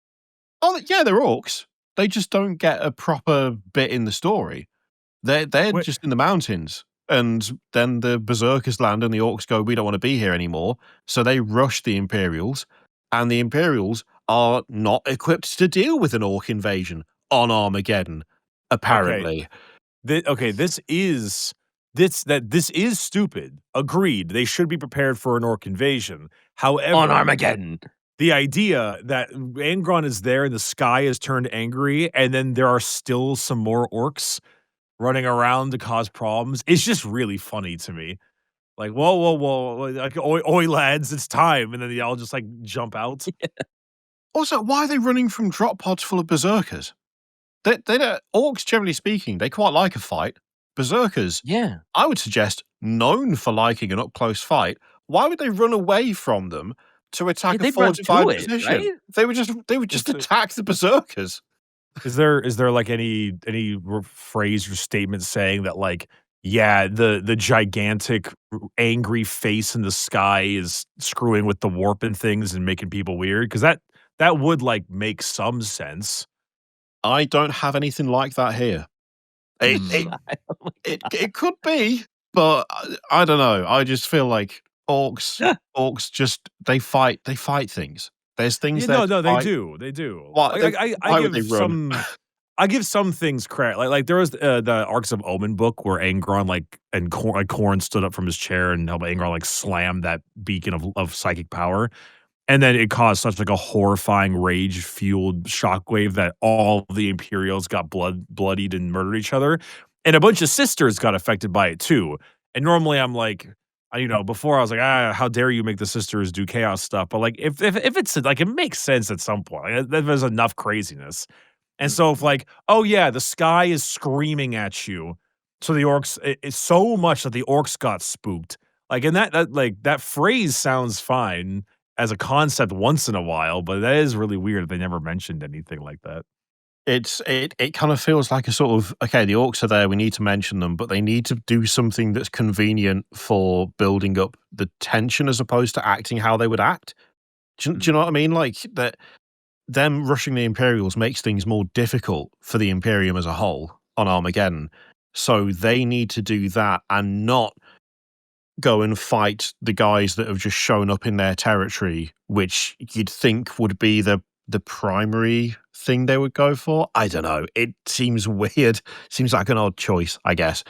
Oh, yeah, they're orcs. They just don't get a proper bit in the story. They're Wait. just in the mountains. And then the berserkers land and the orcs go, we don't want to be here anymore. So they rush the Imperials. And the Imperials are not equipped to deal with an orc invasion on Armageddon, apparently. This is stupid. Agreed. They should be prepared for an orc invasion. However, On Armageddon. the idea that Angron is there and the sky has turned angry, and then there are still some more orcs running around to cause problems, is just really funny to me. Like, whoa, like, oi, lads, it's time, and then they all just like jump out. Also, why are they running from drop pods full of berserkers? They don't, orcs, generally speaking, they quite like a fight. Berserkers, Yeah. I would suggest, known for liking an up-close fight. Why would they run away from them to attack a they'd run to fortified it, position? right? They would just It's- attack the berserkers. Is there like any phrase or statement saying that like, yeah, the gigantic angry face in the sky is screwing with the warp and things and making people weird? Because that would like make some sense. I don't have anything like that here. It could be, but I don't know. I just feel like orcs just they fight things. There's things Yeah, that no, they do. Why- Like, why I would they give run? I give some things credit. Like there was the Arcs of Omen book where Angron and Corn stood up from his chair and helped Angron like slam that beacon of psychic power. And then it caused such like a horrifying rage fueled shockwave that all the Imperials got bloodied and murdered each other. And a bunch of sisters got affected by it too. And normally I'm like, before I was like, how dare you make the sisters do chaos stuff? But like, if it's like, it makes sense at some point. Like, there's enough craziness. And so if like, oh yeah, the sky is screaming at you. So the orcs, it's so much that the orcs got spooked. Like, and that phrase sounds fine as a concept once in a while, but that is really weird. They never mentioned anything like that. It kind of feels like a sort of, okay, the orcs are there, we need to mention them, but they need to do something that's convenient for building up the tension as opposed to acting how they would act. Do you know what I mean? Like that them rushing the Imperials makes things more difficult for the Imperium as a whole on Armageddon. So they need to do that and not go and fight the guys that have just shown up in their territory, which you'd think would be the primary thing they would go for. I don't know. It seems weird. Seems like an odd choice, I guess.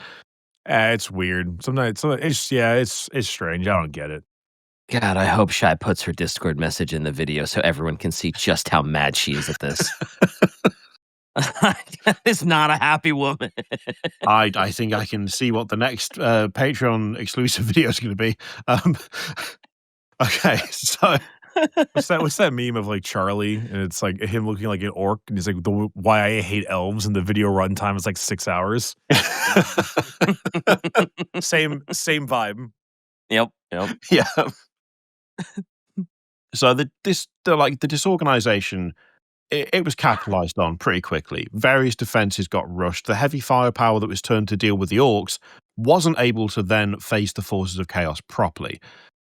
It's weird. Sometimes it's strange. I don't get it. God, I hope Shy puts her Discord message in the video so everyone can see just how mad she is at this. It's not a happy woman. I think I can see what the next Patreon exclusive video is going to be. Okay, so What's that meme of like Charlie and it's like him looking like an orc and he's like why I hate elves and the video runtime is like 6 hours. Same vibe. Yep. Yeah. So the disorganization, it was capitalized on pretty quickly. Various defenses got rushed. The heavy firepower that was turned to deal with the orcs wasn't able to then face the forces of chaos properly.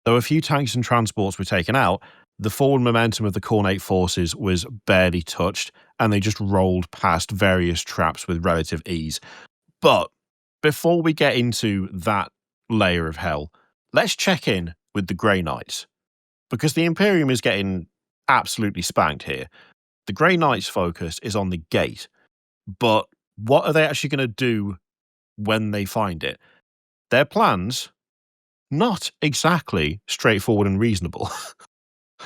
Though a few tanks and transports were taken out, the forward momentum of the Khornate forces was barely touched, and they just rolled past various traps with relative ease. But before we get into that layer of hell, let's check in with the Grey Knights, because the Imperium is getting absolutely spanked here. The Grey Knights' focus is on the gate, but what are they actually going to do when they find it? Their plans, not exactly straightforward and reasonable,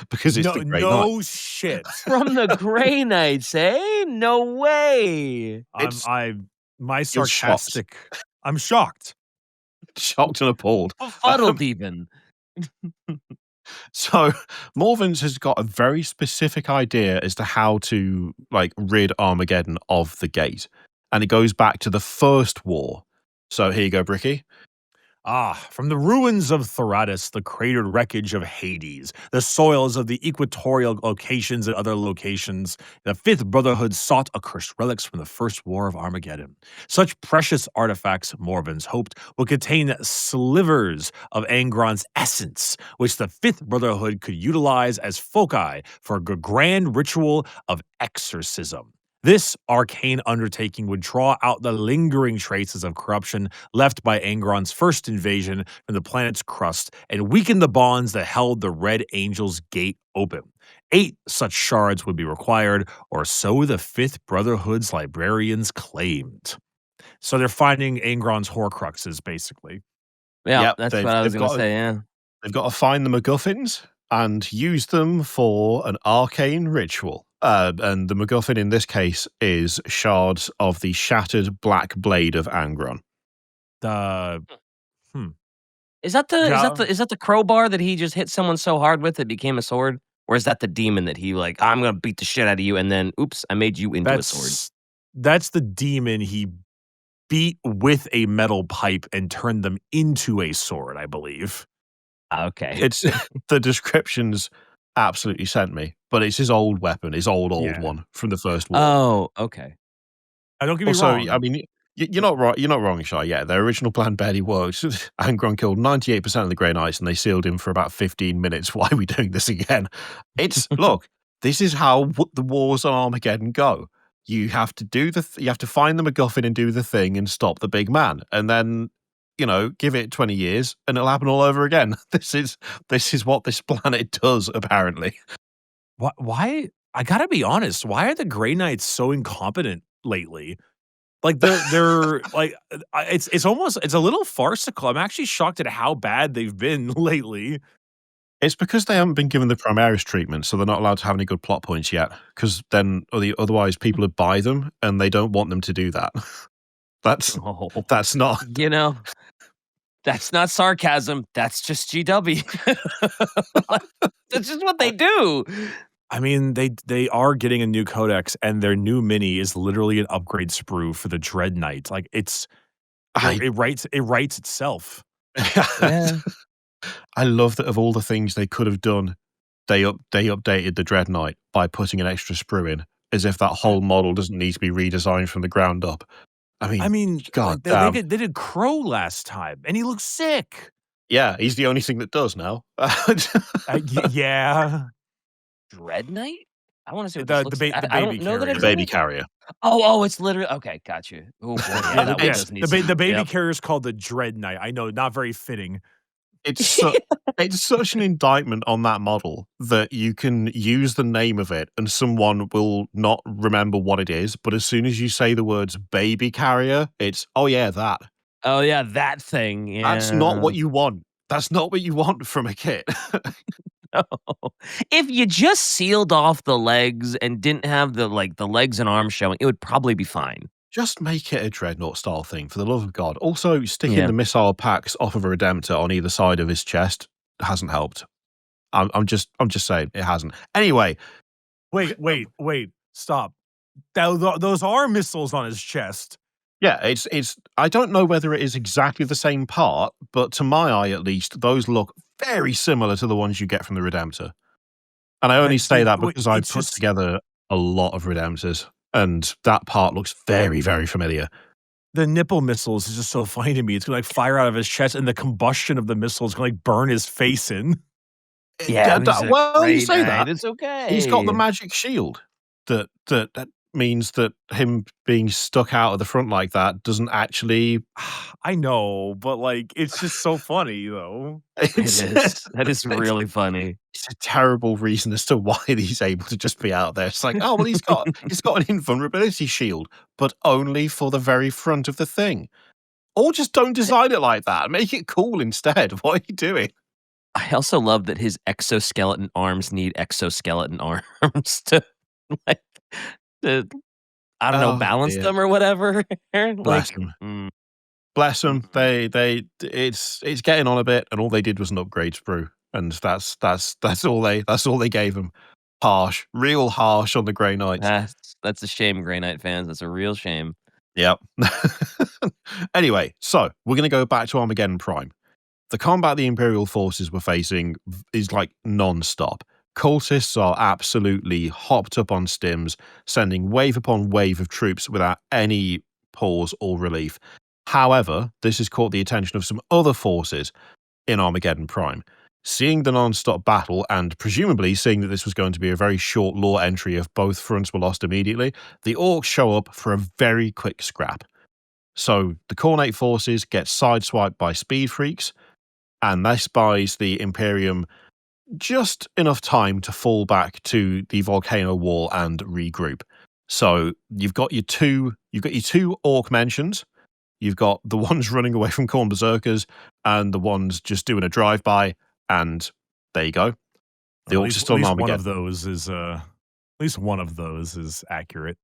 because it's the Grey Knights. No shit. From the Grey Knights, eh? No way. I'm shocked. Shocked and appalled. Befuddled even. So Morven's has got a very specific idea as to how to rid Armageddon of the gate. And it goes back to the first war. So here you go, Bricky. From the ruins of Thoratus, the cratered wreckage of Hades, the soils of the equatorial locations and other locations, the Fifth Brotherhood sought accursed relics from the First War of Armageddon. Such precious artifacts, Morvens hoped, would contain slivers of Angron's essence, which the Fifth Brotherhood could utilize as foci for a grand ritual of exorcism. This arcane undertaking would draw out the lingering traces of corruption left by Angron's first invasion from the planet's crust and weaken the bonds that held the Red Angel's gate open. 8 such shards would be required, or so the Fifth Brotherhood's librarians claimed. So they're finding Angron's Horcruxes, basically. Yeah, Yep, that's what I was going to say, yeah. They've got to find the MacGuffins and use them for an arcane ritual. And the MacGuffin in this case is shards of the shattered black blade of Angron. Is that the crowbar that he just hit someone so hard with it became a sword? Or is that the demon that he I'm gonna beat the shit out of you and then oops, I made you into a sword? That's the demon he beat with a metal pipe and turned them into a sword, I believe. Okay. It's the descriptions absolutely sent me, but it's his old weapon, his old one from the First War. Oh, okay. Don't get me wrong. I mean, you're not right. You're not wrong, Shy. Yeah, their original plan barely worked. Angron killed 98% of the Grey Knights, and they sealed him for about 15 minutes. Why are we doing this again? Look. This is how the wars on Armageddon go. You have to do you have to find the MacGuffin and do the thing and stop the big man, and then give it 20 years and it'll happen all over again. This is what this planet does, apparently. Why? I gotta be honest. Why are the Grey Knights so incompetent lately? They're it's a little farcical. I'm actually shocked at how bad they've been lately. It's because they haven't been given the Primaris treatment, so they're not allowed to have any good plot points yet. Because then, otherwise, people would buy them, and they don't want them to do that. That's not. That's not sarcasm. That's just GW. That's just what they do. I mean, they are getting a new codex, and their new mini is literally an upgrade sprue for the Dread Knight. It writes itself. Yeah. I love that of all the things they could have done, they updated the Dread Knight by putting an extra sprue in, as if that whole model doesn't need to be redesigned from the ground up. I mean, God damn. They did Crow last time, and he looks sick. Yeah, he's the only thing that does now. Yeah. Dread Knight? I wanna see what this looks like. the I don't baby know that carrier. I've The seen baby it. carrier. Oh, it's literally okay, got you. Oh, boy, yeah, Yeah, that one it's does need some the baby yep. carrier is called the Dread Knight. I know, not very fitting. It's such an indictment on that model that you can use the name of it and someone will not remember what it is, but as soon as you say the words baby carrier, it's, oh yeah, that. Oh, yeah, that thing, That's not yeah. what you want. That's not what you want from a kit. No. If you just sealed off the legs and didn't have the, like, the legs and arms showing, it would probably be fine. Just make it a Dreadnought style thing, for the love of God. Also, sticking Yeah. the missile packs off of a Redemptor on either side of his chest hasn't helped. I'm just saying it hasn't. Anyway, Wait, stop. Those are missiles on his chest. yeah, it's. I don't know whether it is exactly the same part, but to my eye, at least, those look very similar to the ones you get from the Redemptor. And I only say that because I It's put just together a lot of Redemptors, and that part looks very, very familiar. the nipple missiles is just so funny to me. It's gonna like fire out of his chest, and the combustion of the missile is gonna like burn his face in. Yeah, he's a Well, you great say knight, that. it's He's got the okay. magic shield that means that him being stuck out of the front like that doesn't actually. I know, but like it's just so funny though. It It's, is. That is it's really funny. it's a terrible reason as to why he's able to just be out there. It's like, oh well, he's got an invulnerability shield, but only for the very front of the thing. Or just don't design it like that. Make it cool instead. What are you doing? I also love that his exoskeleton arms need exoskeleton arms to, like, to I don't know, Oh balance dear. them or whatever. Bless Like, him. mm, Bless them. mhm. It's getting on a bit, and all they did was an upgrade sprue, and that's all they gave him. Harsh, real harsh on the Grey Knights. That's a shame, Grey Knight fans. That's a real shame. Yep. Anyway, so we're gonna go back to Armageddon Prime. The combat the Imperial forces were facing is like non-stop. Cultists are absolutely hopped up on stims, sending wave upon wave of troops without any pause or relief. However, this has caught the attention of some other forces in Armageddon Prime. Seeing the non-stop battle, and presumably seeing that this was going to be a very short lore entry if both fronts were lost immediately, the Orcs show up for a very quick scrap. So the Khornate forces get sideswiped by speed freaks, and this buys the Imperium just enough time to fall back to the volcano wall and regroup. So you've got your two orc mentions. You've got the ones running away from Khorne Berserkers and the ones just doing a drive-by, and there you go. The At orcs are least, still at least Armageddon. one of those is at least one of those is accurate.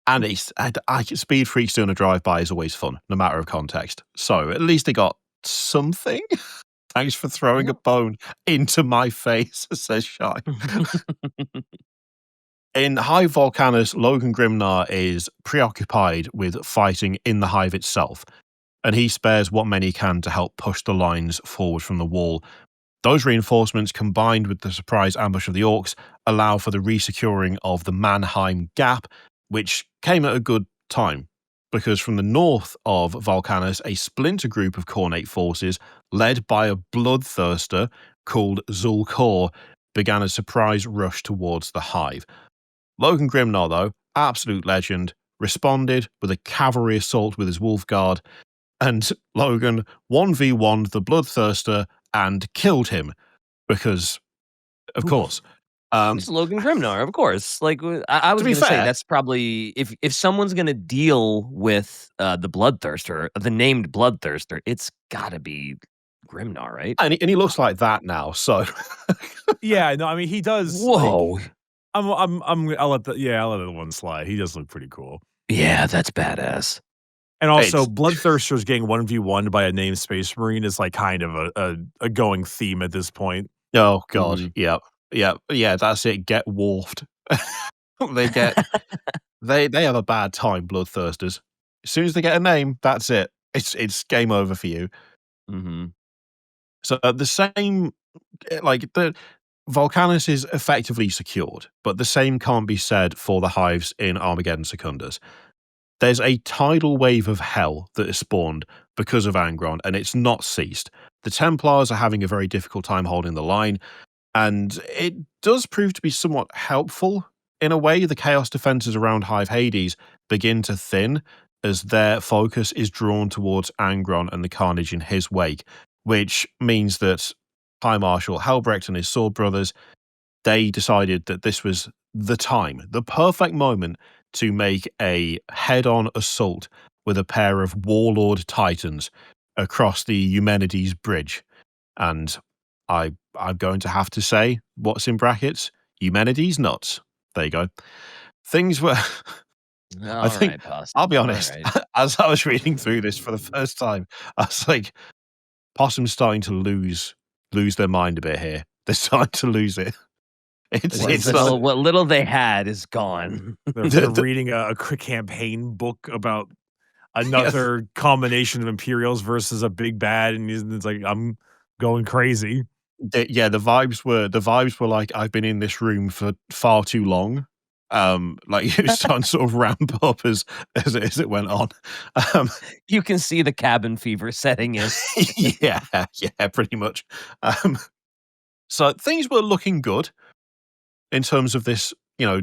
And Speed Freaks doing a drive-by is always fun, no matter of context. So at least they got something. Thanks for throwing a bone into my face, says Shy. In Hive Volcanus, Logan Grimnar is preoccupied with fighting in the Hive itself, and he spares what men he can to help push the lines forward from the wall. Those reinforcements, combined with the surprise ambush of the Orcs, allow for the resecuring of the Mannheim Gap, which came at a good time, because from the north of Volcanus, a splinter group of Khornate forces, led by a bloodthirster called Zulkor, began a surprise rush towards the Hive. Logan Grimnar, though, absolute legend, responded with a cavalry assault with his Wolf Guard, and Logan 1v1'd the bloodthirster and killed him, because, of course. It's Logan Grimnar, of course. Like, I was To be gonna say, fair, that's probably if someone's gonna deal with, the Bloodthirster, the named Bloodthirster, it's gotta be Grimnar, right? and he looks like that now, so Yeah, no, I mean he does. Like, Whoa. I'll let the other one slide. He does look pretty cool. Yeah, that's badass. And also, It's- Bloodthirsters getting 1v1 by a named Space Marine is like kind of a going theme at this point. oh god, Mhm. yeah, that's it. Get wolfed. they get they have a bad time, bloodthirsters. As soon as they get a name, that's it. It's game over for you. Mhm. So the same, like the Volcanus is effectively secured, but the same can't be said for the Hives in Armageddon Secundus. There's a tidal wave of hell that is spawned because of Angron, and it's not ceased. The Templars are having a very difficult time holding the line, and it does prove to be somewhat helpful in a way, the Chaos defenses around Hive Hades begin to thin as their focus is drawn towards Angron and the carnage in his wake, which means that High Marshal Helbrecht and his Sword Brothers, they decided that this was the time, the perfect moment to make a head-on assault with a pair of warlord titans across the Eumenides Bridge. And I'm going to have to say, what's in brackets? Eumenides nuts. There you go. Things were... I think, I'll be honest, as I was reading through this for the first time, I was like, Possum's starting to lose their mind a bit here. They're starting to lose it. It's what little they had is gone. They're reading a campaign book about another combination of Imperials versus a big bad, and it's like, I'm going crazy. The vibes were like, I've been in this room for far too long. Like it was starting to sort of ramp up as it went on. You can see the cabin fever setting in. yeah, pretty much. So things were looking good in terms of this,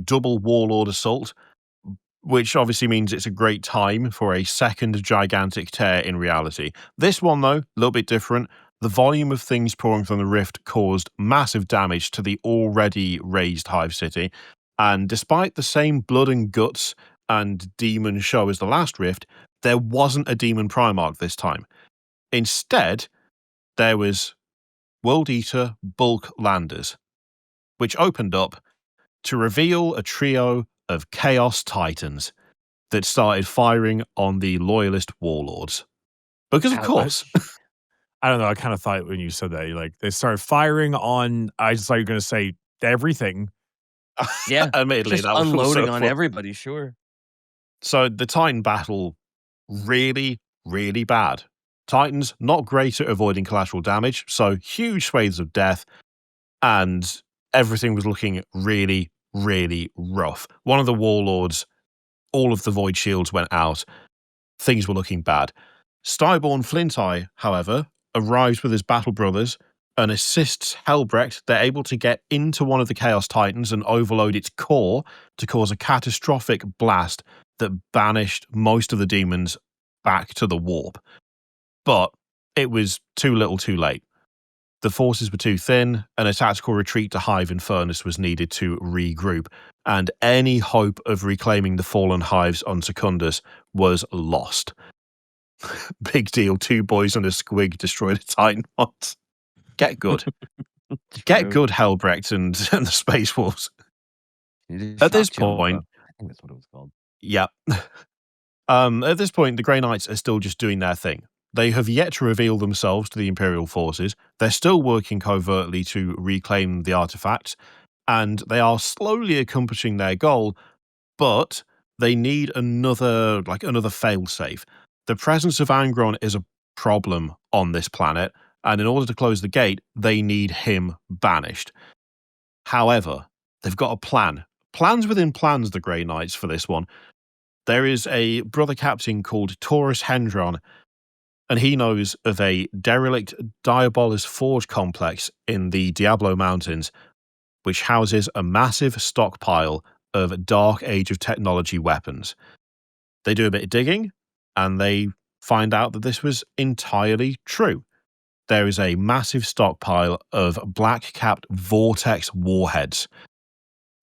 double warlord assault, which obviously means it's a great time for a second gigantic tear in reality. This one, though, a little bit different. The volume of things pouring from the rift caused massive damage to the already raised Hive City, and despite the same blood and guts and demon show as the last rift, there wasn't a demon Primarch this time. Instead, there was World Eater bulk landers, which opened up to reveal a trio of Chaos Titans that started firing on the Loyalist warlords. Because, of course... I don't know, I kind of thought when you said that, they started firing on... I just thought you were going to say everything. Yeah, admittedly, just that was unloading also on everybody, sure. So the Titan battle, really, really bad. Titans, not great at avoiding collateral damage, so huge swathes of death, and everything was looking really, really rough. One of the warlords, all of the void shields went out. Things were looking bad. Styborn Flinteye, however, arrives with his battle brothers and assists Helbrecht. They're able to get into one of the Chaos Titans and overload its core to cause a catastrophic blast that banished most of the demons back to the warp. But it was too little too late. The forces were too thin, and a tactical retreat to Hive Infernus was needed to regroup, and any hope of reclaiming the fallen Hives on Secundus was lost. Big deal, 2 boys and a squig destroyed a Titan once. Get good. Get good, Helbrecht and the Space Wolves. At this point... I think that's what it was called. Yeah. At this point, the Grey Knights are still just doing their thing. They have yet to reveal themselves to the Imperial forces. They're still working covertly to reclaim the artifacts, and they are slowly accomplishing their goal, but they need another failsafe. The presence of Angron is a problem on this planet, and in order to close the gate, they need him banished. However, they've got a plan. Plans within plans, the Grey Knights, for this one. There is a brother captain called Taurus Hendron, and he knows of a derelict Diabolus Forge complex in the Diablo Mountains, which houses a massive stockpile of Dark Age of Technology weapons. They do a bit of digging, and they find out that this was entirely true. There is a massive stockpile of black-capped Vortex warheads.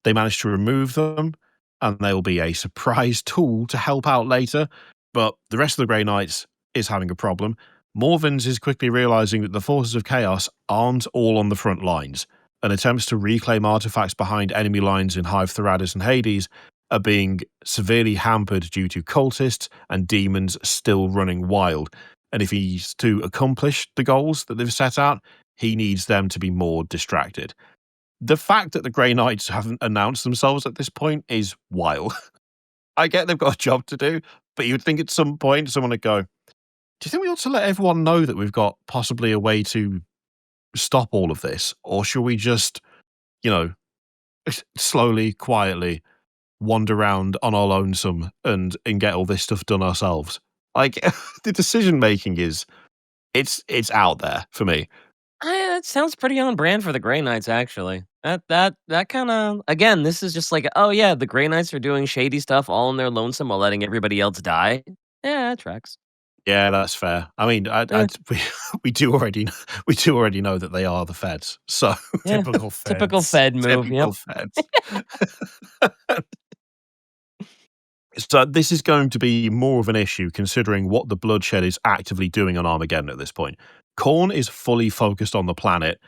They managed to remove them, and they will be a surprise tool to help out later, but the rest of the Grey Knights is having a problem. Morvins is quickly realizing that the forces of chaos aren't all on the front lines, and attempts to reclaim artifacts behind enemy lines in Hive Thoradus and Hades are being severely hampered due to cultists and demons still running wild. And if he's to accomplish the goals that they've set out, he needs them to be more distracted. The fact that the Grey Knights haven't announced themselves at this point is wild. I get they've got a job to do, but you'd think at some point someone would go, do you think we ought to let everyone know that we've got possibly a way to stop all of this? Or should we just, slowly, quietly wander around on our lonesome and get all this stuff done ourselves? Like, the decision making it's out there for me. That sounds pretty on brand for the Grey Knights, actually. That kind of again. This is just like, oh yeah, the Grey Knights are doing shady stuff all in their lonesome while letting everybody else die. Yeah, that tracks. Yeah, that's fair. I mean, Eh, we do already know that they are the feds. So yeah, Typical typical feds. Fed move. Yep. typical feds. So this is going to be more of an issue considering what the bloodshed is actively doing on Armageddon at this point. Khorne is fully focused on the planet,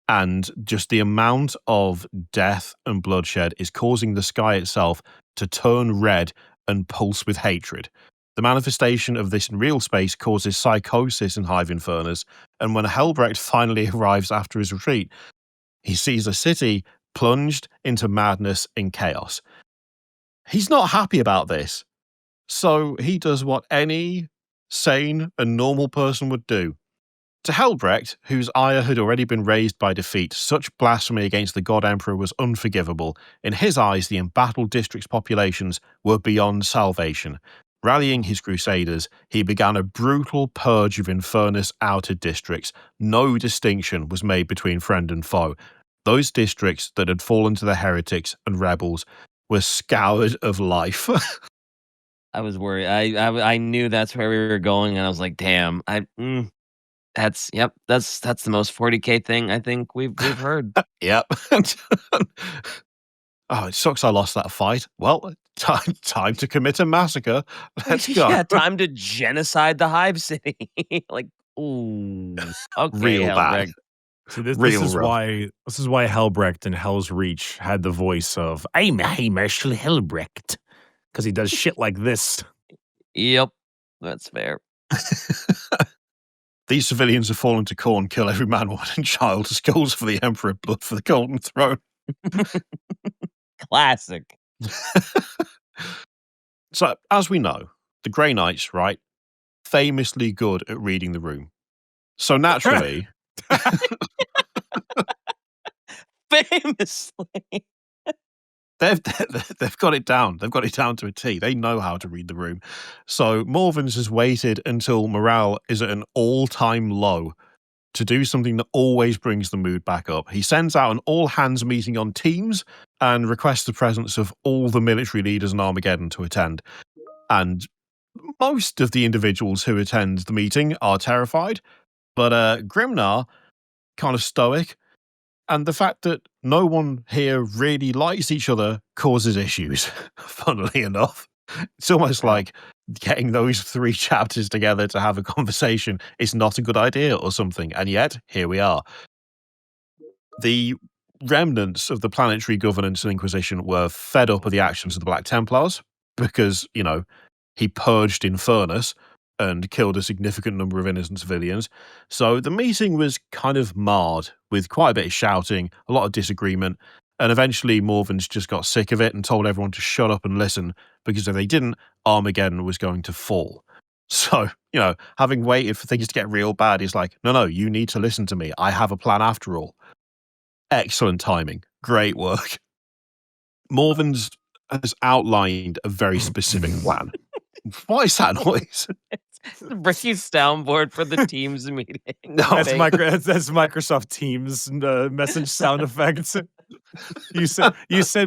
and just the amount of death and bloodshed is causing the sky itself to turn red and pulse with hatred. The manifestation of this in real space causes psychosis in Hive Infernus, and when Helbrecht finally arrives after his retreat, he sees a city plunged into madness and chaos. He's not happy about this, so he does what any sane and normal person would do. To Helbrecht, whose ire had already been raised by defeat, such blasphemy against the God Emperor was unforgivable. In his eyes, the embattled district's populations were beyond salvation. Rallying his crusaders, he began a brutal purge of Infernus outer districts. No distinction was made between friend and foe. Those districts that had fallen to the heretics and rebels were scoured of life. I was worried. I knew that's where we were going, and I was like, damn. That's yep. That's the most 40K thing I think we've heard. Yep. Oh, it sucks I lost that fight. Well, time to commit a massacre. Let's go. Yeah, time to genocide the Hive City. Like, ooh, okay, Real bad. Helbrecht. So this Real is rough. why Helbrecht in Hell's Reach had the voice of I'm Marshal Helbrecht, because he does shit like this. Yep, that's fair. These civilians have fallen to Khorne, kill every man, woman, and child. Skulls for the Emperor, blood for the Golden Throne. Classic. So, as we know, the Grey Knights, right, famously good at reading the room. So naturally, Famously. they've got it down. They've got it down to a T. They know how to read the room. So Morven's has waited until morale is at an all-time low to do something that always brings the mood back up. He sends out an all-hands meeting on Teams and requests the presence of all the military leaders in Armageddon to attend. And most of the individuals who attend the meeting are terrified, but Grimnar, kind of stoic, and the fact that no one here really likes each other causes issues, funnily enough. It's almost like getting those 3 chapters together to have a conversation is not a good idea or something, and yet, here we are. The remnants of the planetary governance and Inquisition were fed up with the actions of the Black Templars because, you know, he purged Infernus and killed a significant number of innocent civilians. So the meeting was kind of marred with quite a bit of shouting, a lot of disagreement, and eventually Morven's just got sick of it and told everyone to shut up and listen, because if they didn't, Armageddon was going to fall. So, you know, having waited for things to get real bad, he's like, no, you need to listen to me. I have a plan after all. Excellent timing. Great work. Morven's has outlined a very specific plan. What is that noise? The Ricky soundboard for the Teams meeting. No, That's Microsoft Teams message sound effects. You said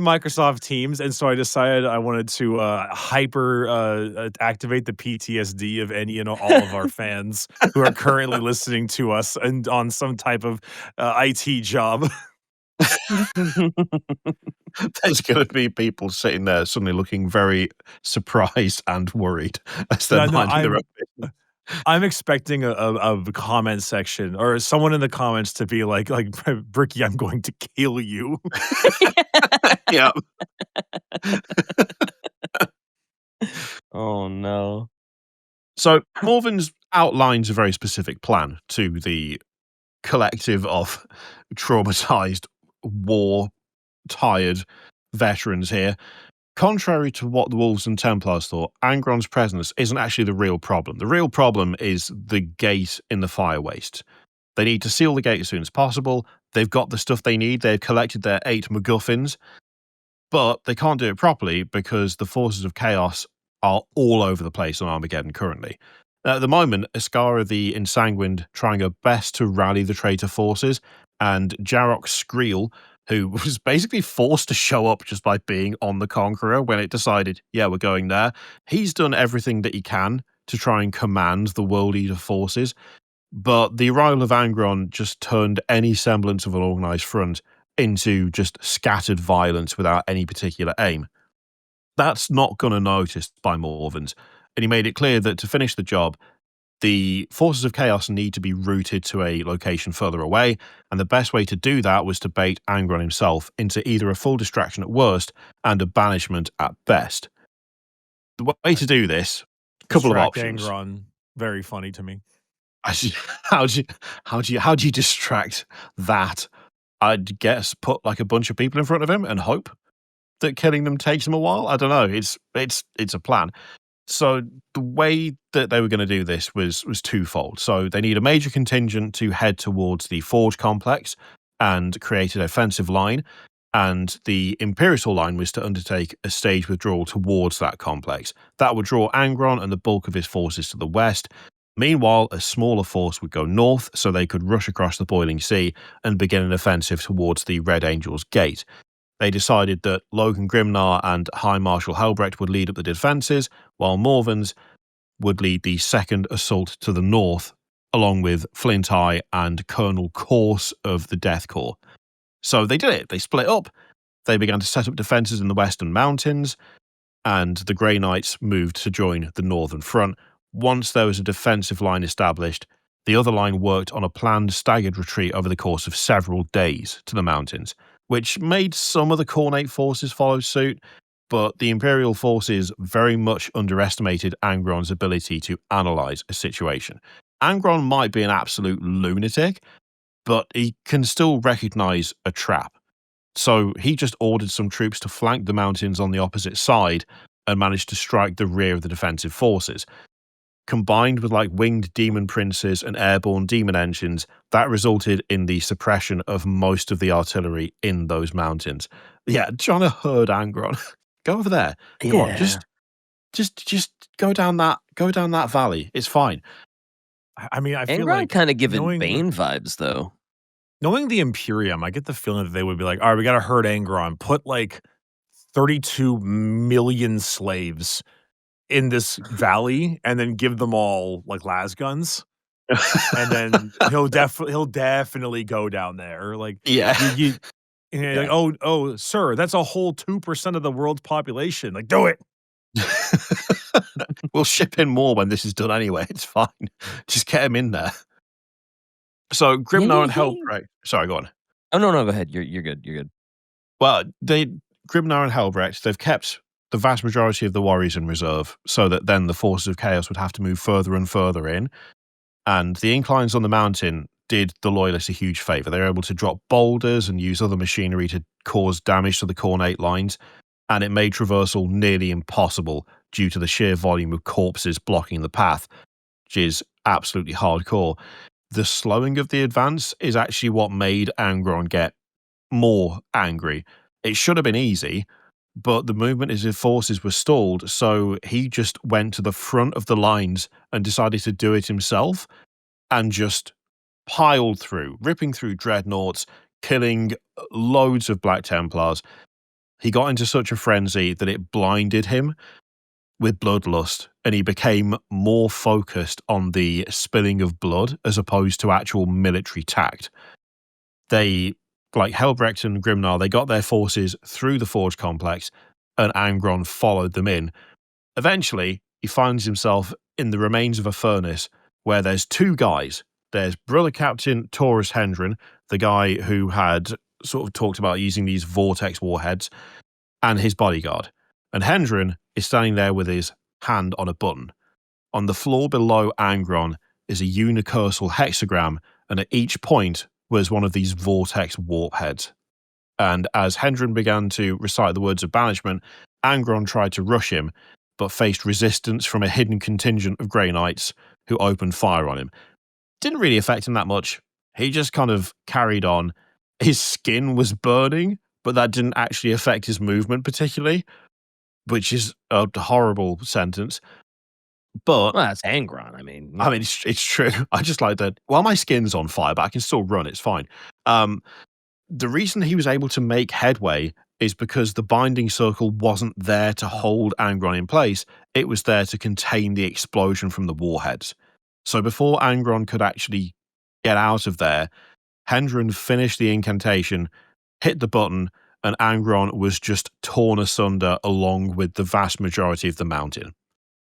Microsoft Teams, and so I decided I wanted to hyper activate the PTSD of any and all of our fans who are currently listening to us and on some type of IT job. There's going to be people sitting there suddenly looking very surprised and worried as they're minding their own business. I'm expecting a comment section or someone in the comments to be like Bricky, I'm going to kill you. Yeah. Oh no. So Morven's outlines a very specific plan to the collective of traumatized, war-tired veterans here. Contrary to what the Wolves and Templars thought, Angron's presence isn't actually the real problem. The real problem is the gate in the fire waste. They need to seal the gate as soon as possible. They've got the stuff they need. They've collected their 8 MacGuffins, but they can't do it properly because the forces of chaos are all over the place on Armageddon currently. At the moment, Ascara the Ensanguined trying her best to rally the traitor forces, and Jarok Skriel who was basically forced to show up just by being on the Conqueror when it decided, yeah, we're going there. He's done everything that he can to try and command the World Eater forces, but the arrival of Angron just turned any semblance of an organized front into just scattered violence without any particular aim. That's not going to noticed by Morvans, and he made it clear that to finish the job, the forces of chaos need to be routed to a location further away, and the best way to do that was to bait Angron himself into either a full distraction at worst and a banishment at best. The way to do this, a couple of Distract options. Angron, very funny to me. How do you distract that? I'd guess put like a bunch of people in front of him and hope that killing them takes him a while. I don't know. It's a plan. So the way that they were going to do this was twofold. So they need a major contingent to head towards the Forge complex and create an offensive line, and the Imperial line was to undertake a stage withdrawal towards that complex. That would draw Angron and the bulk of his forces to the west. Meanwhile, a smaller force would go north so they could rush across the boiling sea and begin an offensive towards the Red Angel's Gate. They decided that Logan Grimnar and High Marshal Helbrecht would lead up the defences, while Morvans would lead the second assault to the north, along with Flint Eye and Colonel Corse of the Death Corps. So they did it. They split up. They began to set up defences in the western mountains, and the Grey Knights moved to join the northern front. Once there was a defensive line established, the other line worked on a planned staggered retreat over the course of several days to the mountains, which made some of the Khornate forces follow suit, but the Imperial forces very much underestimated Angron's ability to analyse a situation. Angron might be an absolute lunatic, but he can still recognise a trap. So he just ordered some troops to flank the mountains on the opposite side and managed to strike the rear of the defensive forces. Combined with like winged demon princes and airborne demon engines, that resulted in the suppression of most of the artillery in those mountains. Yeah, trying to herd Angron. Go over there. Go on, just go down that valley. It's fine. I mean, I feel Angron like kind of giving knowing Bane vibes, though. knowing the Imperium, I get the feeling that they would be like, all right, we got to herd Angron, put like 32 million slaves in this valley, and then give them all like las guns, and then he'll definitely go down there. Like, Yeah. you like, oh, sir, that's a whole 2% of the world's population. Like, do it. We'll ship in more when this is done anyway. It's fine. Just get him in there. So Grimnar and Helbrecht. Sorry, go on. Oh, no, go ahead. You're good. You're good. Well, Grimnar and Helbrecht, they've kept the vast majority of the warriors in reserve so that then the forces of chaos would have to move further and further in. And the inclines on the mountain did the loyalists a huge favour. They were able to drop boulders and use other machinery to cause damage to the Khornate lines, and it made traversal nearly impossible due to the sheer volume of corpses blocking the path, which is absolutely hardcore. The slowing of the advance is actually what made Angron get more angry. It should have been easy, but the movement of his forces was stalled, so he just went to the front of the lines and decided to do it himself and just piled through, ripping through dreadnoughts, killing loads of Black Templars. He got into such a frenzy that it blinded him with bloodlust, and he became more focused on the spilling of blood as opposed to actual military tact. They, like Helbrecht and Grimnar, they got their forces through the Forge complex, and Angron followed them in. Eventually, he finds himself in the remains of a furnace where there's two guys. There's Brother Captain Taurus Hendren, the guy who had sort of talked about using these vortex warheads, and his bodyguard. And Hendren is standing there with his hand on a button. On the floor below Angron is a unicursal hexagram, and at each point was one of these vortex warp heads. And as Hendren began to recite the words of banishment, Angron tried to rush him, but faced resistance from a hidden contingent of Grey Knights who opened fire on him. Didn't really affect him that much. He just kind of carried on. His skin was burning, but that didn't actually affect his movement particularly, which is a horrible sentence. But Well, that's Angron. I mean, it's true. I just like that. Well, my skin's on fire, but I can still run. It's fine. The reason he was able to make headway is because the binding circle wasn't there to hold Angron in place, it was there to contain the explosion from the warheads. So before Angron could actually get out of there, Hendron finished the incantation, hit the button, and Angron was just torn asunder along with the vast majority of the mountain.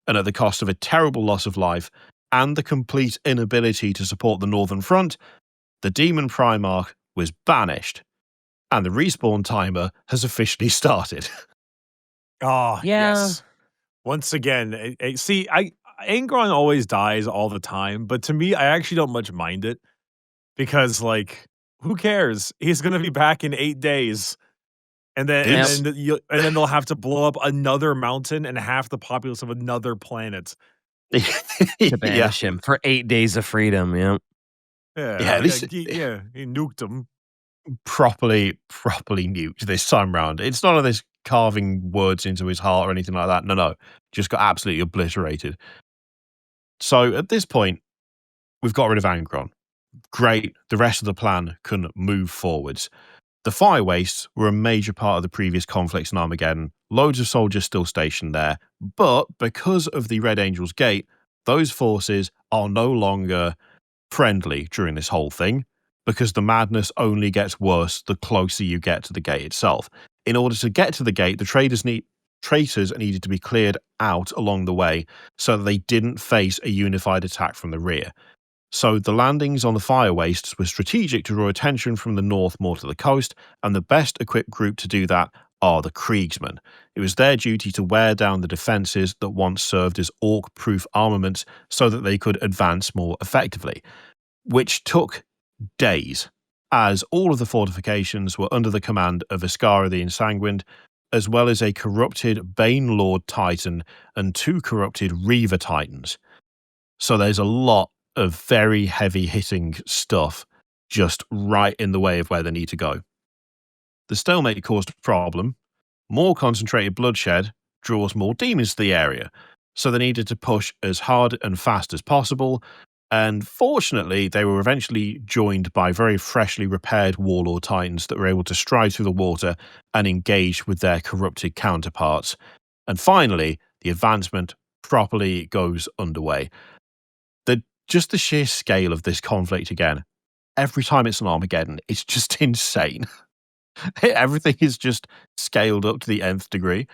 And at the cost of a terrible loss of life and the complete inability to support the Northern Front, the Demon Primarch was banished, and the respawn timer has officially started. Oh, Yeah. yes. Once again, Angron always dies all the time, but to me, I actually don't much mind it because, like, who cares? He's gonna be back in 8 days, and then they'll have to blow up another mountain and half the populace of another planet To banish him for 8 days of freedom. Yeah. Yeah, he nuked him. properly nuked this time round. It's none of this carving words into his heart or anything like that. No. Just got absolutely obliterated. So at this point, we've got rid of Angron. Great. The rest of the plan can move forwards. The fire wastes were a major part of the previous conflicts in Armageddon. Loads of soldiers still stationed there. But because of the Red Angel's Gate, those forces are no longer friendly during this whole thing, because the madness only gets worse the closer you get to the gate itself. In order to get to the gate, the traitors needed to be cleared out along the way so that they didn't face a unified attack from the rear. So the landings on the fire wastes were strategic to draw attention from the north more to the coast, and the best equipped group to do that are the Kriegsmen. It was their duty to wear down the defences that once served as orc-proof armaments so that they could advance more effectively, which took days, as all of the fortifications were under the command of Iskara the Ensanguined, as well as a corrupted Bane Lord Titan and 2 corrupted Reaver Titans. So there's a lot of very heavy-hitting stuff just right in the way of where they need to go. The stalemate caused a problem. More concentrated bloodshed draws more demons to the area, so they needed to push as hard and fast as possible, and fortunately they were eventually joined by very freshly repaired Warlord Titans that were able to stride through the water and engage with their corrupted counterparts. And finally, the advancement properly goes underway. Just the sheer scale of this conflict again, every time it's an Armageddon, it's just insane. Everything is just scaled up to the nth degree.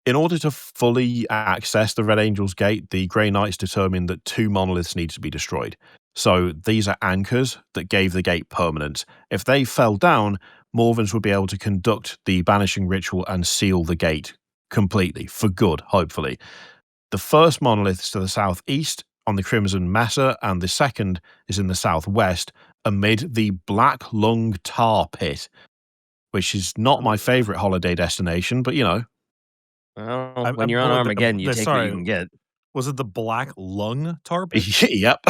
In order to fully access the Red Angel's Gate, the Grey Knights determined that 2 monoliths needed to be destroyed. So these are anchors that gave the gate permanence. If they fell down, Morvans would be able to conduct the banishing ritual and seal the gate completely, for good, hopefully. The first monolith is to the southeast, on the Crimson Mesa, and the second is in the southwest, amid the Black Lung Tar Pit, which is not my favourite holiday destination, but you know. Well, when you're on Armageddon, you take what you can get. Was it the Black Lung Tar Pit? Yep.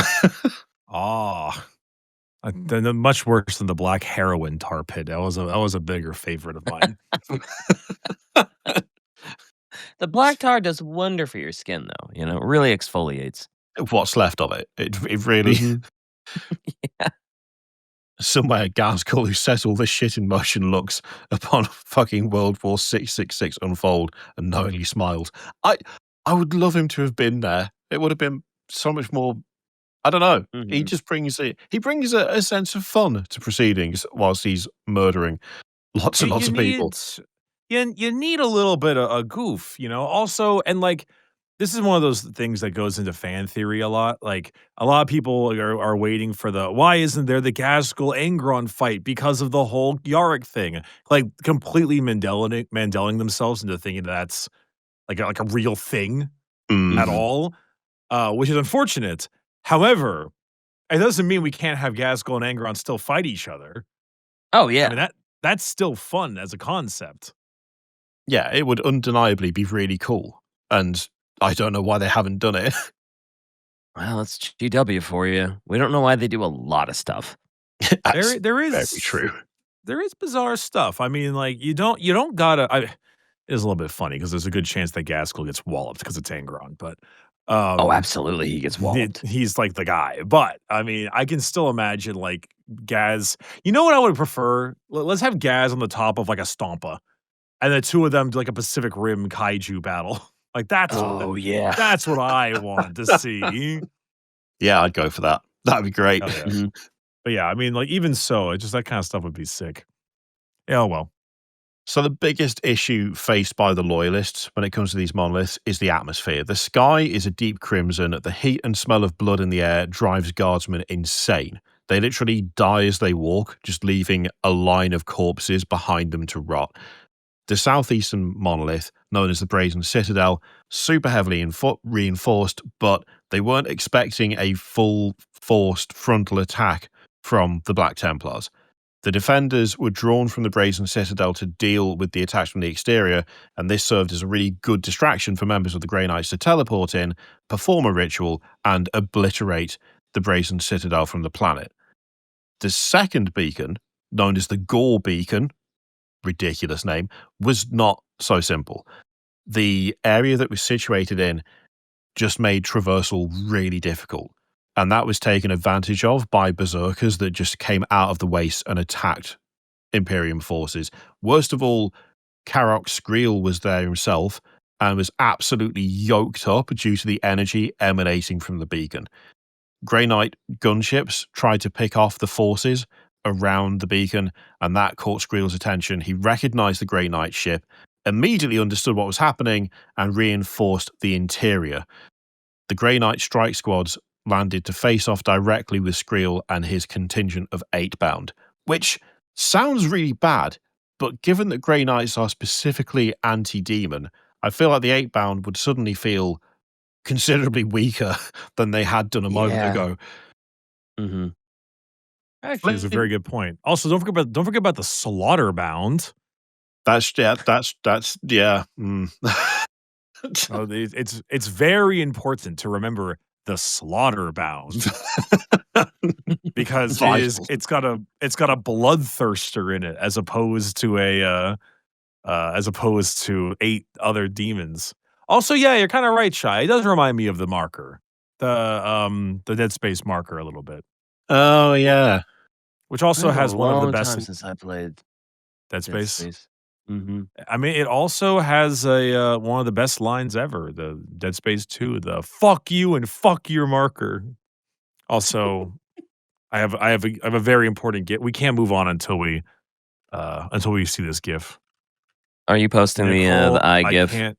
Much worse than the Black Heroin Tar Pit. That was a bigger favorite of mine. The black tar does wonder for your skin, though. You know, it really exfoliates. What's left of it. It really... Yeah. Somewhere Gaskell, who set all this shit in motion, looks upon fucking World War 666 unfold and knowingly smiles. I would love him to have been there. It would have been so much more... I don't know. He just brings a sense of fun to proceedings whilst he's murdering lots and lots of people. You need a little bit of a goof, you know? Also, and like, this is one of those things that goes into fan theory a lot. Like, a lot of people are waiting for why isn't there the Gaskell-Angron fight because of the whole Yarick thing? Like, completely Mandeling themselves into thinking that's like a real thing at all, which is unfortunate. However, it doesn't mean we can't have Gaskell and Angron still fight each other. Oh, yeah. I mean, that's still fun as a concept. Yeah, it would undeniably be really cool. And I don't know why they haven't done it. Well, it's GW for you. We don't know why they do a lot of stuff. There is very true. There is bizarre stuff. I mean, like, you don't gotta. It is a little bit funny because there's a good chance that Gaskell gets walloped because it's Angron, but oh, absolutely, he gets walloped. He's like the guy. But I mean, I can still imagine like Gaz. You know what I would prefer? Let's have Gaz on the top of like a Stompa, and the two of them do like a Pacific Rim kaiju battle. Like that's yeah. that's what I want to see. Yeah, I'd go for that. That'd be great. Hell yeah. Mhm. But yeah, I mean, like even so, it's just that kind of stuff would be sick. Yeah, oh well. So the biggest issue faced by the loyalists when it comes to these monoliths is the atmosphere. The sky is a deep crimson. The heat and smell of blood in the air drives guardsmen insane. They literally die as they walk, just leaving a line of corpses behind them to rot. The southeastern monolith, known as the Brazen Citadel, super heavily reinforced, but they weren't expecting a full forced frontal attack from the Black Templars. The defenders were drawn from the Brazen Citadel to deal with the attacks from the exterior, and this served as a really good distraction for members of the Grey Knights to teleport in, perform a ritual, and obliterate the Brazen Citadel from the planet. The second beacon, known as the Gore Beacon, ridiculous name, was not so simple. The area that was situated in just made traversal really difficult. And that was taken advantage of by berserkers that just came out of the waste and attacked Imperium forces. Worst of all, Karok Skriel was there himself and was absolutely yoked up due to the energy emanating from the beacon. Grey Knight gunships tried to pick off the forces around the beacon, and that caught Skriel's attention. He recognized the Grey Knight ship, immediately understood what was happening, and reinforced the interior. The Grey Knight strike squads landed to face off directly with Skriel and his contingent of 8 bound, which sounds really bad, but given that Grey Knights are specifically anti-demon, I feel like the 8 bound would suddenly feel considerably weaker than they had done a moment ago. Mm-hmm. Actually, it's a very good point. Also, don't forget about the slaughter bound. That's yeah. Oh, it's very important to remember the slaughter bound because it's got a bloodthirster in it as opposed to 8 other demons. Also, yeah, you're kind of right, Shy. It does remind me of the marker, the Dead Space marker a little bit. Oh yeah, which also has one of the best time since I played Dead Space. Mm-hmm. I mean, it also has a one of the best lines ever, the Dead Space 2, the "fuck you and fuck your marker." Also, I have a very important GIF. We can't move on until we see this GIF. Are you posting Nicole, the eye GIF?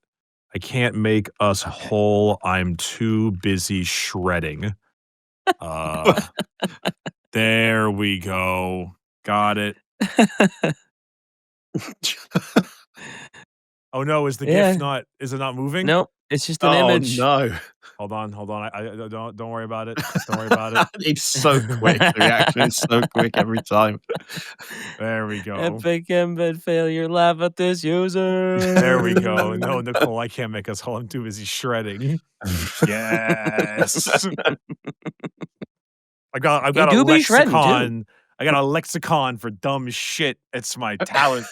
I can't make us whole. I'm too busy shredding. There we go. Got it. Oh no, is the GIF not? Is it not moving? Nope, it's just an image. No. Hold on. I don't worry about it. Don't worry about it. It's so quick. The reaction is so quick every time. There we go. Epic embed failure. Laugh at this user. There we go. No, Nicole, I can't make us whole. I'm too busy shredding. Yes. I've got a lexicon. I got a lexicon for dumb shit. It's my talent.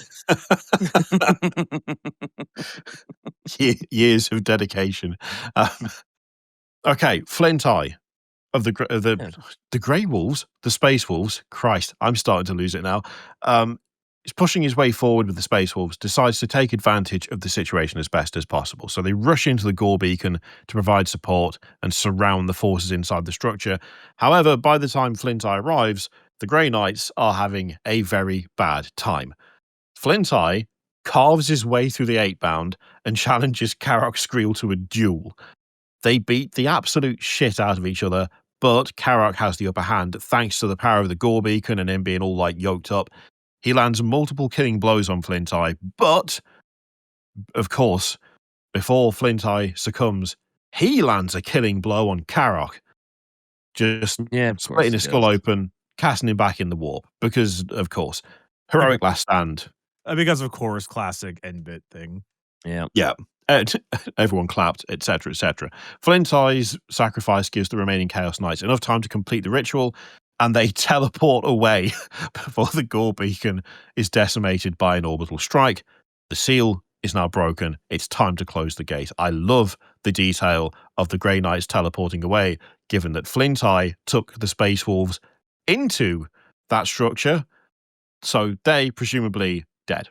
Years of dedication. Okay, Flint Eye of the Grey Wolves, the Space Wolves. Christ, I'm starting to lose it now. Is pushing his way forward with the Space Wolves, decides to take advantage of the situation as best as possible. So they rush into the Gore Beacon to provide support and surround the forces inside the structure. However, by the time Flint Eye arrives, the Grey Knights are having a very bad time. Flint Eye carves his way through the 8 bound and challenges Karok Skriel to a duel. They beat the absolute shit out of each other, but Karok has the upper hand thanks to the power of the Gore Beacon and him being all like yoked up. He lands multiple killing blows on Flint Eye, but, of course, before Flint Eye succumbs, he lands a killing blow on Karok. Just splitting his skull open, casting him back in the warp. Because, of course, heroic last stand. Because, of course, classic N-bit thing. Yeah. Yeah. Everyone clapped, etc., etc. Flint Eye's sacrifice gives the remaining Chaos Knights enough time to complete the ritual, and they teleport away before the Gore Beacon is decimated by an orbital strike. The seal is now broken. It's time to close the gate. I love the detail of the Grey Knights teleporting away, given that Flint Eye took the Space Wolves into that structure. So they presumably dead.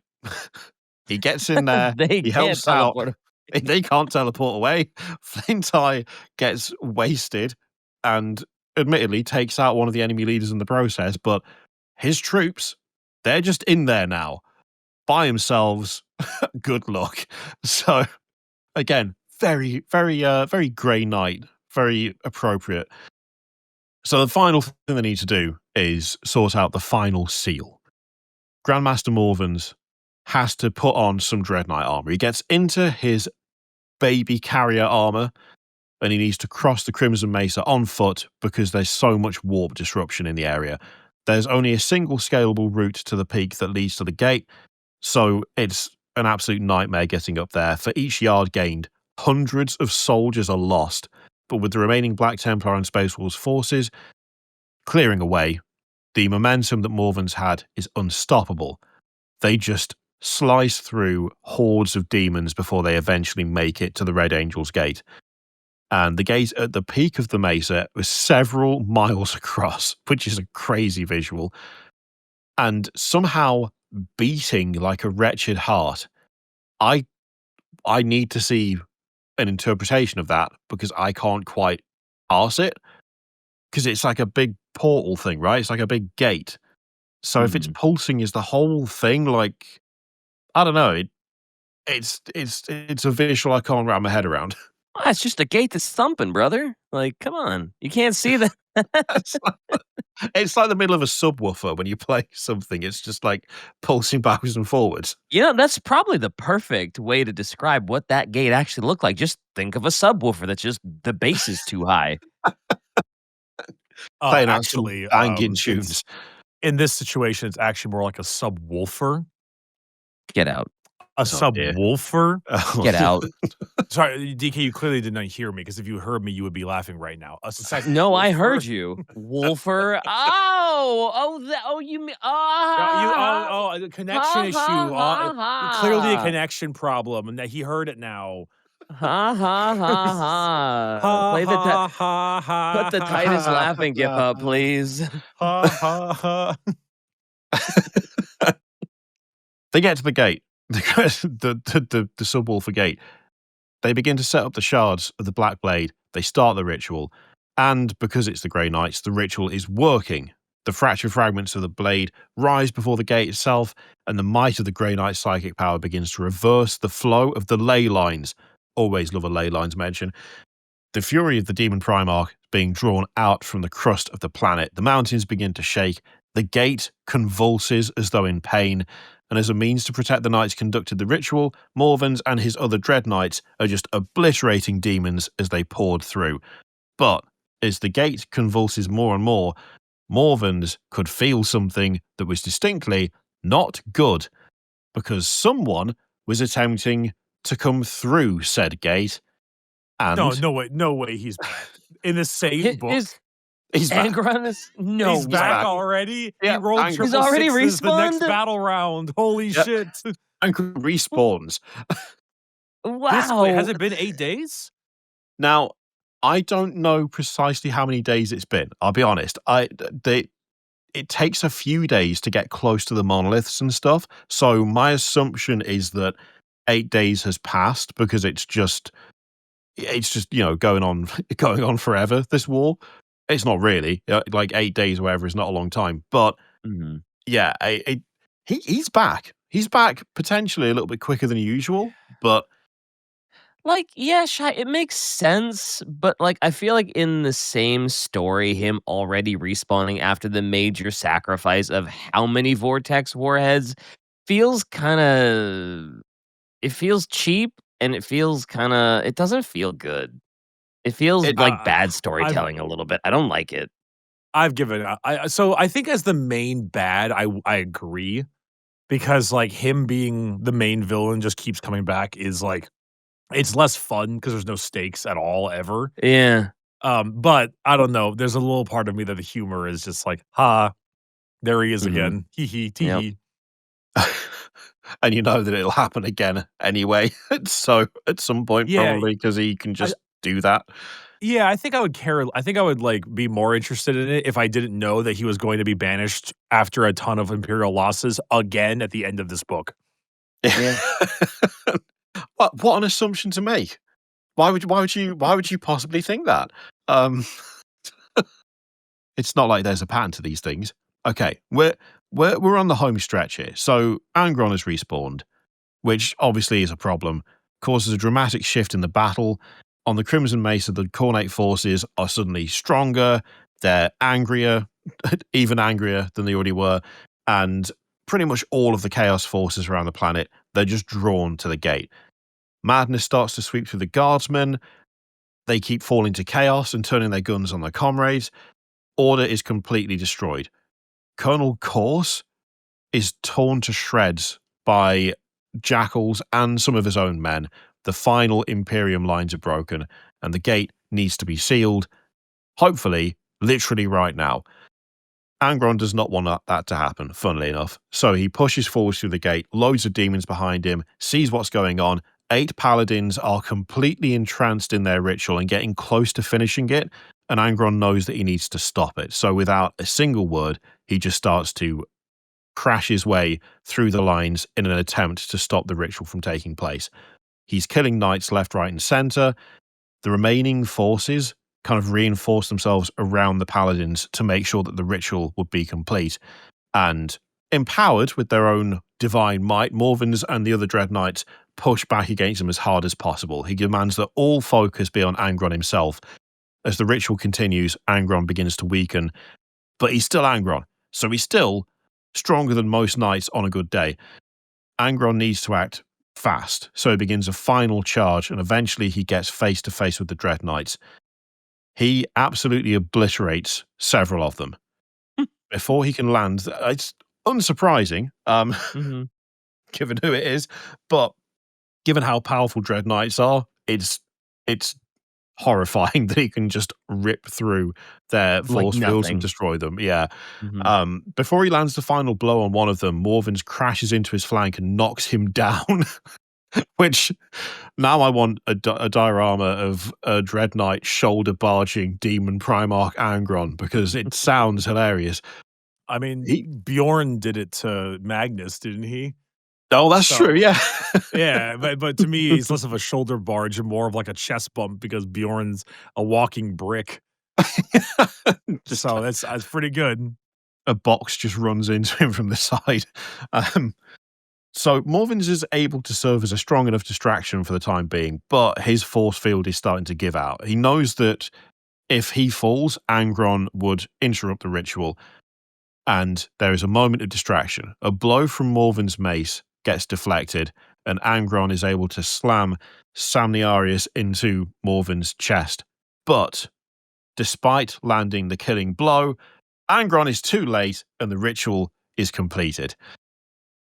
He gets in there. They He can't helps out. teleport. They can't teleport away. Flint Eye gets wasted and admittedly takes out one of the enemy leaders in the process, but his troops, they're just in there now by themselves. Good luck. So again, very Grey Knight, very appropriate. So the final thing they need to do is sort out the final seal. Grandmaster Morvans has to put on some Dread Knight armor. He gets into his baby carrier armor and he needs to cross the Crimson Mesa on foot because there's so much warp disruption in the area. There's only a single scalable route to the peak that leads to the gate, so it's an absolute nightmare getting up there. For each yard gained, hundreds of soldiers are lost, but with the remaining Black Templar and Space Wolves forces clearing away, the momentum that Morvans had is unstoppable. They just slice through hordes of demons before they eventually make it to the Red Angel's gate. And the gate at the peak of the mesa was several miles across, which is a crazy visual. And somehow beating like a wretched heart. I need to see an interpretation of that because I can't quite parse it. Because it's like a big portal thing, right? It's like a big gate. So if it's pulsing, is the whole thing like, I don't know. It's a visual I can't wrap my head around. Oh, it's just a gate that's thumping, brother. Like, come on. You can't see that. It's like the middle of a subwoofer when you play something. It's just like pulsing backwards and forwards. You know, that's probably the perfect way to describe what that gate actually looked like. Just think of a subwoofer that's just the bass is too high. Playing out Actually, some banging tunes. in this situation, it's actually more like a subwoofer. Get out. A dear. subwoofer? Get out. Sorry, DK, you clearly did not hear me because if you heard me, you would be laughing right now. No, I heard you. Wolfer. You mean the connection issue. Clearly a connection problem, and that he heard it now. Ha ha ha ha. Play the put the tightest laughing gif up, please. Ha ha ha. They get to the gate, the subwoofer gate. They begin to set up the shards of the Black Blade. They start the ritual. And because it's the Grey Knights, the ritual is working. The fractured fragments of the blade rise before the gate itself, and the might of the Grey Knight's psychic power begins to reverse the flow of the ley lines. Always love a ley lines mention. The fury of the Demon Primarch is being drawn out from the crust of the planet. The mountains begin to shake. The gate convulses as though in pain. And as a means to protect the knights conducted the ritual, Morvans and his other Dread Knights are just obliterating demons as they poured through. But as the gate convulses more and more, Morvans could feel something that was distinctly not good, because someone was attempting to come through said gate. And no way he's back. In the same book. he's back. Angron is He's back already. Yeah, he rolled Angron. triple He's already sixes the next respawned? battle round. Holy Yep. shit. Angron respawns. Wow. Wait, has it been 8 days? Now, I don't know precisely how many days it's been. I'll be honest. It takes a few days to get close to the monoliths and stuff. So my assumption is that 8 days has passed because it's just going on forever. This war. It's not really like 8 days or whatever is not a long time. But yeah, he's back. He's back potentially a little bit quicker than usual, but. Like, yeah, it makes sense, but like I feel like in the same story, him already respawning after the major sacrifice of how many Vortex warheads feels it feels cheap and it feels it doesn't feel good. It feels like bad storytelling a little bit. I don't like it. I've given so I think as the main bad, I agree, because like him being the main villain just keeps coming back is like, it's less fun because there's no stakes at all ever. Yeah. But I don't know. There's a little part of me that the humor is just like, there he is again. Hee hee tee hee. And you know that it'll happen again anyway. So at some point, Yeah. probably because he can just do that. Yeah, I think I would care. I think I would like be more interested in it if I didn't know that he was going to be banished after a ton of Imperial losses again at the end of this book. Yeah. What an assumption to make. Why would you possibly think that? Um, it's not like there's a pattern to these things. Okay, we're on the home stretch here. So Angron has respawned, which obviously is a problem, causes a dramatic shift in the battle. On the Crimson Mesa, the Cornate forces are suddenly stronger, they're angrier, even angrier than they already were, and pretty much all of the Chaos forces around the planet, they're just drawn to the gate. Madness starts to sweep through the guardsmen, they keep falling to chaos and turning their guns on their comrades. Order is completely destroyed. Colonel Corse is torn to shreds by jackals and some of his own men. The final Imperium lines are broken, and the gate needs to be sealed. Hopefully, literally right now. Angron does not want that to happen, funnily enough. So he pushes forward through the gate, loads of demons behind him, sees what's going on. 8 paladins are completely entranced in their ritual and getting close to finishing it, and Angron knows that he needs to stop it. So without a single word, he just starts to crash his way through the lines in an attempt to stop the ritual from taking place. He's killing knights left, right, and center. The remaining forces kind of reinforce themselves around the paladins to make sure that the ritual would be complete. And empowered with their own divine might, Morvans and the other Dread Knights push back against him as hard as possible. He demands that all focus be on Angron himself. As the ritual continues, Angron begins to weaken, but he's still Angron, so he's still stronger than most knights on a good day. Angron needs to act fast, so he begins a final charge, and eventually he gets face to face with the Dread Knights. He absolutely obliterates several of them. Before he can land, it's unsurprising, Mhm. given who it is, but given how powerful Dread Knights are, it's horrifying that he can just rip through their Like force fields and nothing. destroy them. Yeah. Mhm. Before he lands the final blow on one of them, Morvans crashes into his flank and knocks him down. Which now I want a diorama of a Dread Knight shoulder barging demon Primarch Angron because it sounds hilarious. I mean, He, Bjorn did it to Magnus, didn't he? oh, that's So true. Yeah. yeah, but to me, he's less of a shoulder barge and more of like a chest bump because Bjorn's a walking brick. Just So that's pretty good. a box just runs into him from the side. Um, so Morvins is able to serve as a strong enough distraction for the time being, but his force field is starting to give out. He knows that if he falls, Angron would interrupt the ritual, and there is a moment of distraction. A blow from Morven's mace gets deflected, and Angron is able to slam Samniarius into Morven's chest. But despite landing the killing blow, Angron is too late, and the ritual is completed,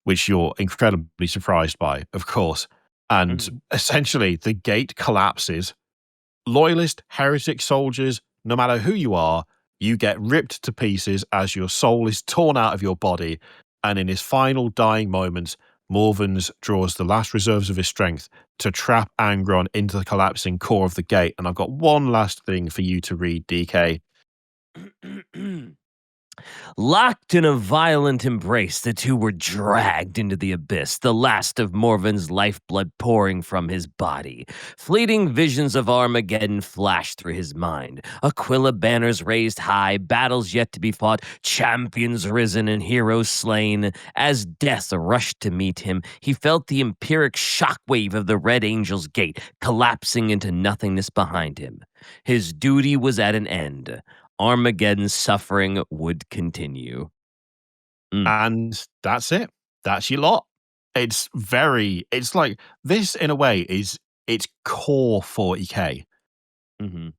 which you're incredibly surprised by, of course. And Mhm. essentially, the gate collapses. Loyalist, heretic soldiers, no matter who you get ripped to pieces as your soul is torn out of your body. And in his final dying moments, Morvans draws the last reserves of his strength to trap Angron into the collapsing core of the gate. And I've got one last thing for you to read, DK. Locked in a violent embrace, the two were dragged into the abyss, the last of Morven's lifeblood pouring from his body. Fleeting visions of Armageddon flashed through his mind. Aquila banners raised high, battles yet to be fought, champions risen and heroes slain. As death rushed to meet him, he felt the empyric shockwave of the Red Angel's gate collapsing into nothingness behind him. His duty was at an end. Armageddon's suffering would continue. And that's it. That's your lot. It's like this in a way is it's core 40k. Mm-hmm.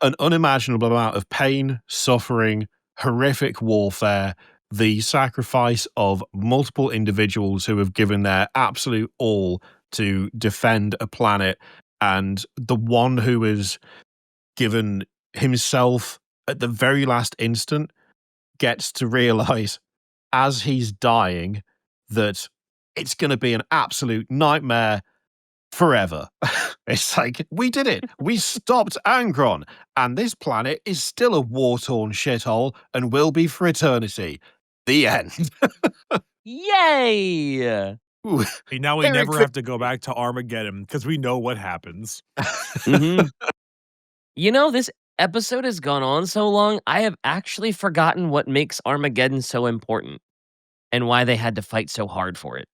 An unimaginable amount of pain, suffering, horrific warfare, the sacrifice of multiple individuals who have given their absolute all to defend a planet, and the one who has given himself at the very last instant gets to realize as he's dying that it's going to be an absolute nightmare forever. It's like, we did it. We stopped Angron, and this planet is still a war-torn shithole and will be for eternity. The end. Yay! Ooh, And now we Very never quick- have to go back to Armageddon because we know what happens. Mhm. You know, this episode has gone on so long, I have actually forgotten what makes Armageddon so important and why they had to fight so hard for it.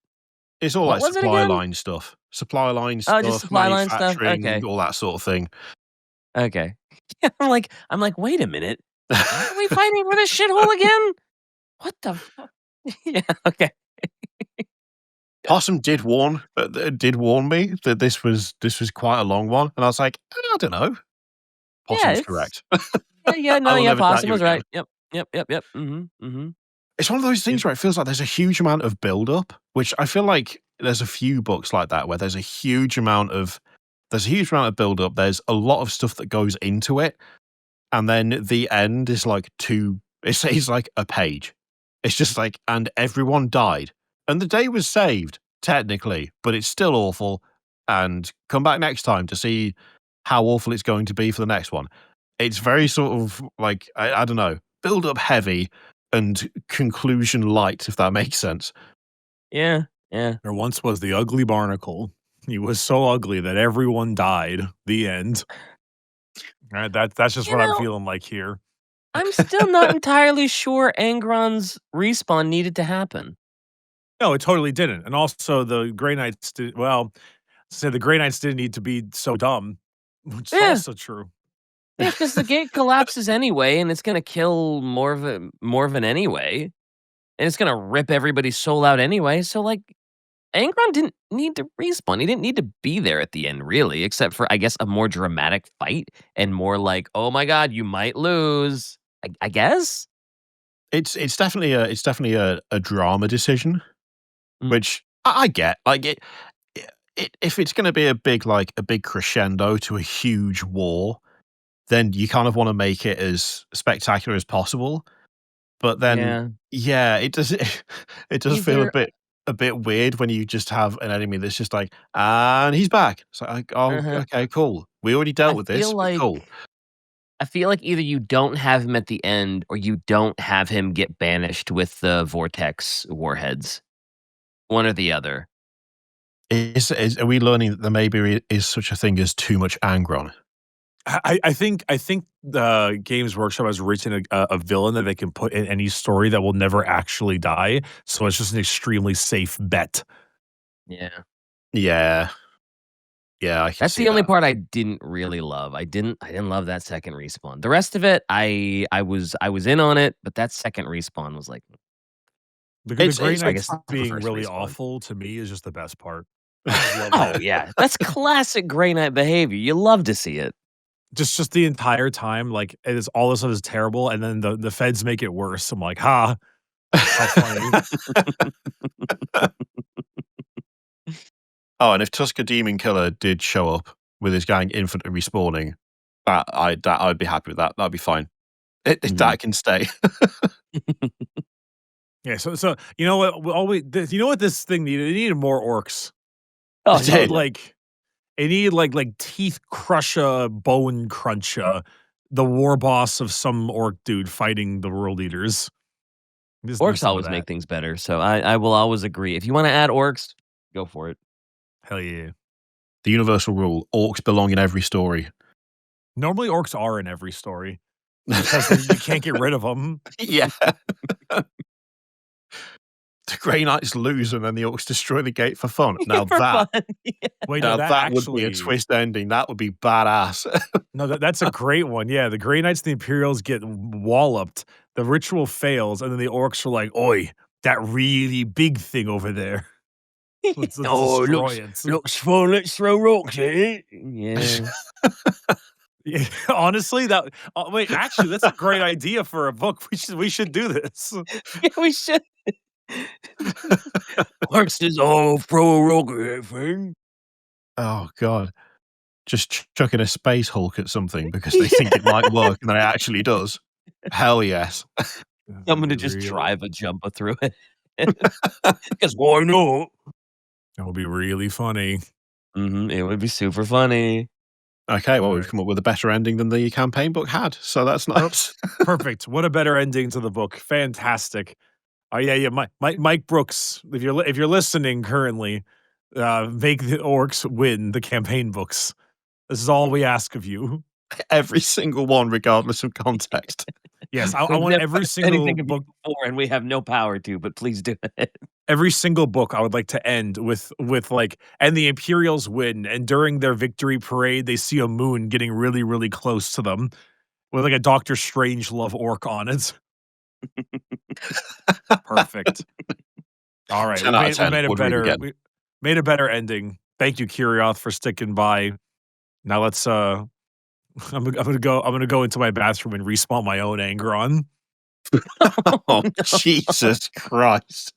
It's all What like was it supply again? line stuff. Supply line Oh, just stuff, supply line stuff? manufacturing, Okay. all that sort of thing. Okay. Yeah, I'm like, "Wait a minute. Why are we fighting for this shithole again? What the fuck?" Yeah, okay. Possum did warn me that this was quite a long one, and I was like, I don't know. Yeah, Possum's it's correct. yeah, I no, will yeah, never doubt Possum you was again. right. Yep. Yep, yep, yep. Mhm, mhm. It's one of those things Yep. where it feels like there's a huge amount of build up, which I feel like there's a few books like that where there's a huge amount of build up. There's a lot of stuff that goes into it, and then the end is like it's like a page. It's just like, and everyone died, and the day was saved technically, but it's still awful. And come back next time to see how awful it's going to be for the next one. It's very sort of like I don't know, build up heavy and conclusion light, if that makes sense. Yeah, yeah. There once was the ugly barnacle. He was so ugly that everyone died. The end. Right, that's just You what I'm know, feeling like here. I'm still not entirely sure Angron's respawn needed to happen. No, it totally didn't. And also the Grey Knights did well, say the Grey Knights didn't need to be so dumb, which is Yeah. also true. Yeah, because the gate collapses anyway, and it's gonna kill Morven anyway, and it's gonna rip everybody's soul out anyway, so, like, Angron didn't need to respawn. He didn't need to be there at the end, really, except for, I guess, a more dramatic fight and more like, "Oh my god, you might lose." I guess? It's definitely a drama decision, Mm. which I get. Like if it's going to be a big crescendo to a huge war, then you kind of want to make it as spectacular as possible. But then, Yeah. yeah, it does it does feel Either a bit weird when you just have an enemy that's just like, and he's back. It's like, oh, uh-huh. okay, cool. We already dealt I with feel this, but like cool. I feel like either you don't have him at the end or you don't have him get banished with the Vortex warheads. One or the other. Are we learning that there maybe is such a thing as too much Angron? I think the Games Workshop has written a villain that they can put in any story that will never actually die, so it's just an extremely safe bet. Yeah. Yeah. Yeah, I can That's see the only that. part I didn't really love. I didn't love that second respawn. The rest of it, I was in on it, but that second respawn was like, The Grey It's I like Knights guess the being first really respawn. awful to me is just the best part. I just love Oh that. yeah, that's classic Grey Knight behavior. You love to see it. Just the entire time, like, it is all of a sudden is terrible, and then the feds make it worse. I'm like, "Ha, how funny." Oh, and if Tusker Demon Killer did show up with his gang infantry respawning, I'd be happy with that. That'd be fine. Mhm. That can stay. Yeah, so you know what? You know what this thing needed? It needed more orcs. Oh, It It needed, did. totally. like it needed, like, Teeth Crusher, Bone Cruncher, the war boss of some orc dude fighting the world eaters. Just need Orcs some of always that. make things better, so I will always agree. If you wanna add orcs, go for it. Hell yeah. The universal rule: orcs belong in every story. Normally, orcs are in every story because you can't get rid of them. Yeah. The Grey Knights lose, and then the orcs destroy the gate for fun. For fun. Yeah. Wait, no, that that would be a actually twist ending. That would be badass. no, that's a great one. Yeah, the Grey Knights and the Imperials get walloped. The ritual fails, and then the orcs are like, "Oi, that really big thing over there. Let's Oh, it destroy it." looks fun. Let's throw rocks at it. Yeah. Yeah, honestly, wait, actually, that's a great idea for a book. We should do this. Yeah, we should. Orcs says, "Oh, throw a rock at that thing." Oh god. Just chucking a space Hulk at something because they think it might work, and then it actually does. Hell yes. I'm gonna just drive a jumper through it. 'Cause why not? That would be really funny. It would be super funny. Okay, well, we've Alright. come up with a better ending than the campaign book had, so that's nice. Perfect. What a better ending to the book. Fantastic. Oh yeah. Mike Brooks. If you're listening currently, make the orcs win the campaign books. This is all we ask of you. Every single one, regardless of context. Yes, I We've want never every asked single anything of you book. before, and we have no power to, but please do it. Every single book I would like to end with like, and the Imperials win, and during their victory parade, they see a moon getting really, really close to them with like a Doctor Strangelove orc on it. Perfect. All right, 10 out of we 10. made a Would read better again. we made a better ending. Thank you, Kirioth, for sticking by. Now let's I'm gonna go into my bathroom and respawn my own anger on. Oh, Jesus Christ.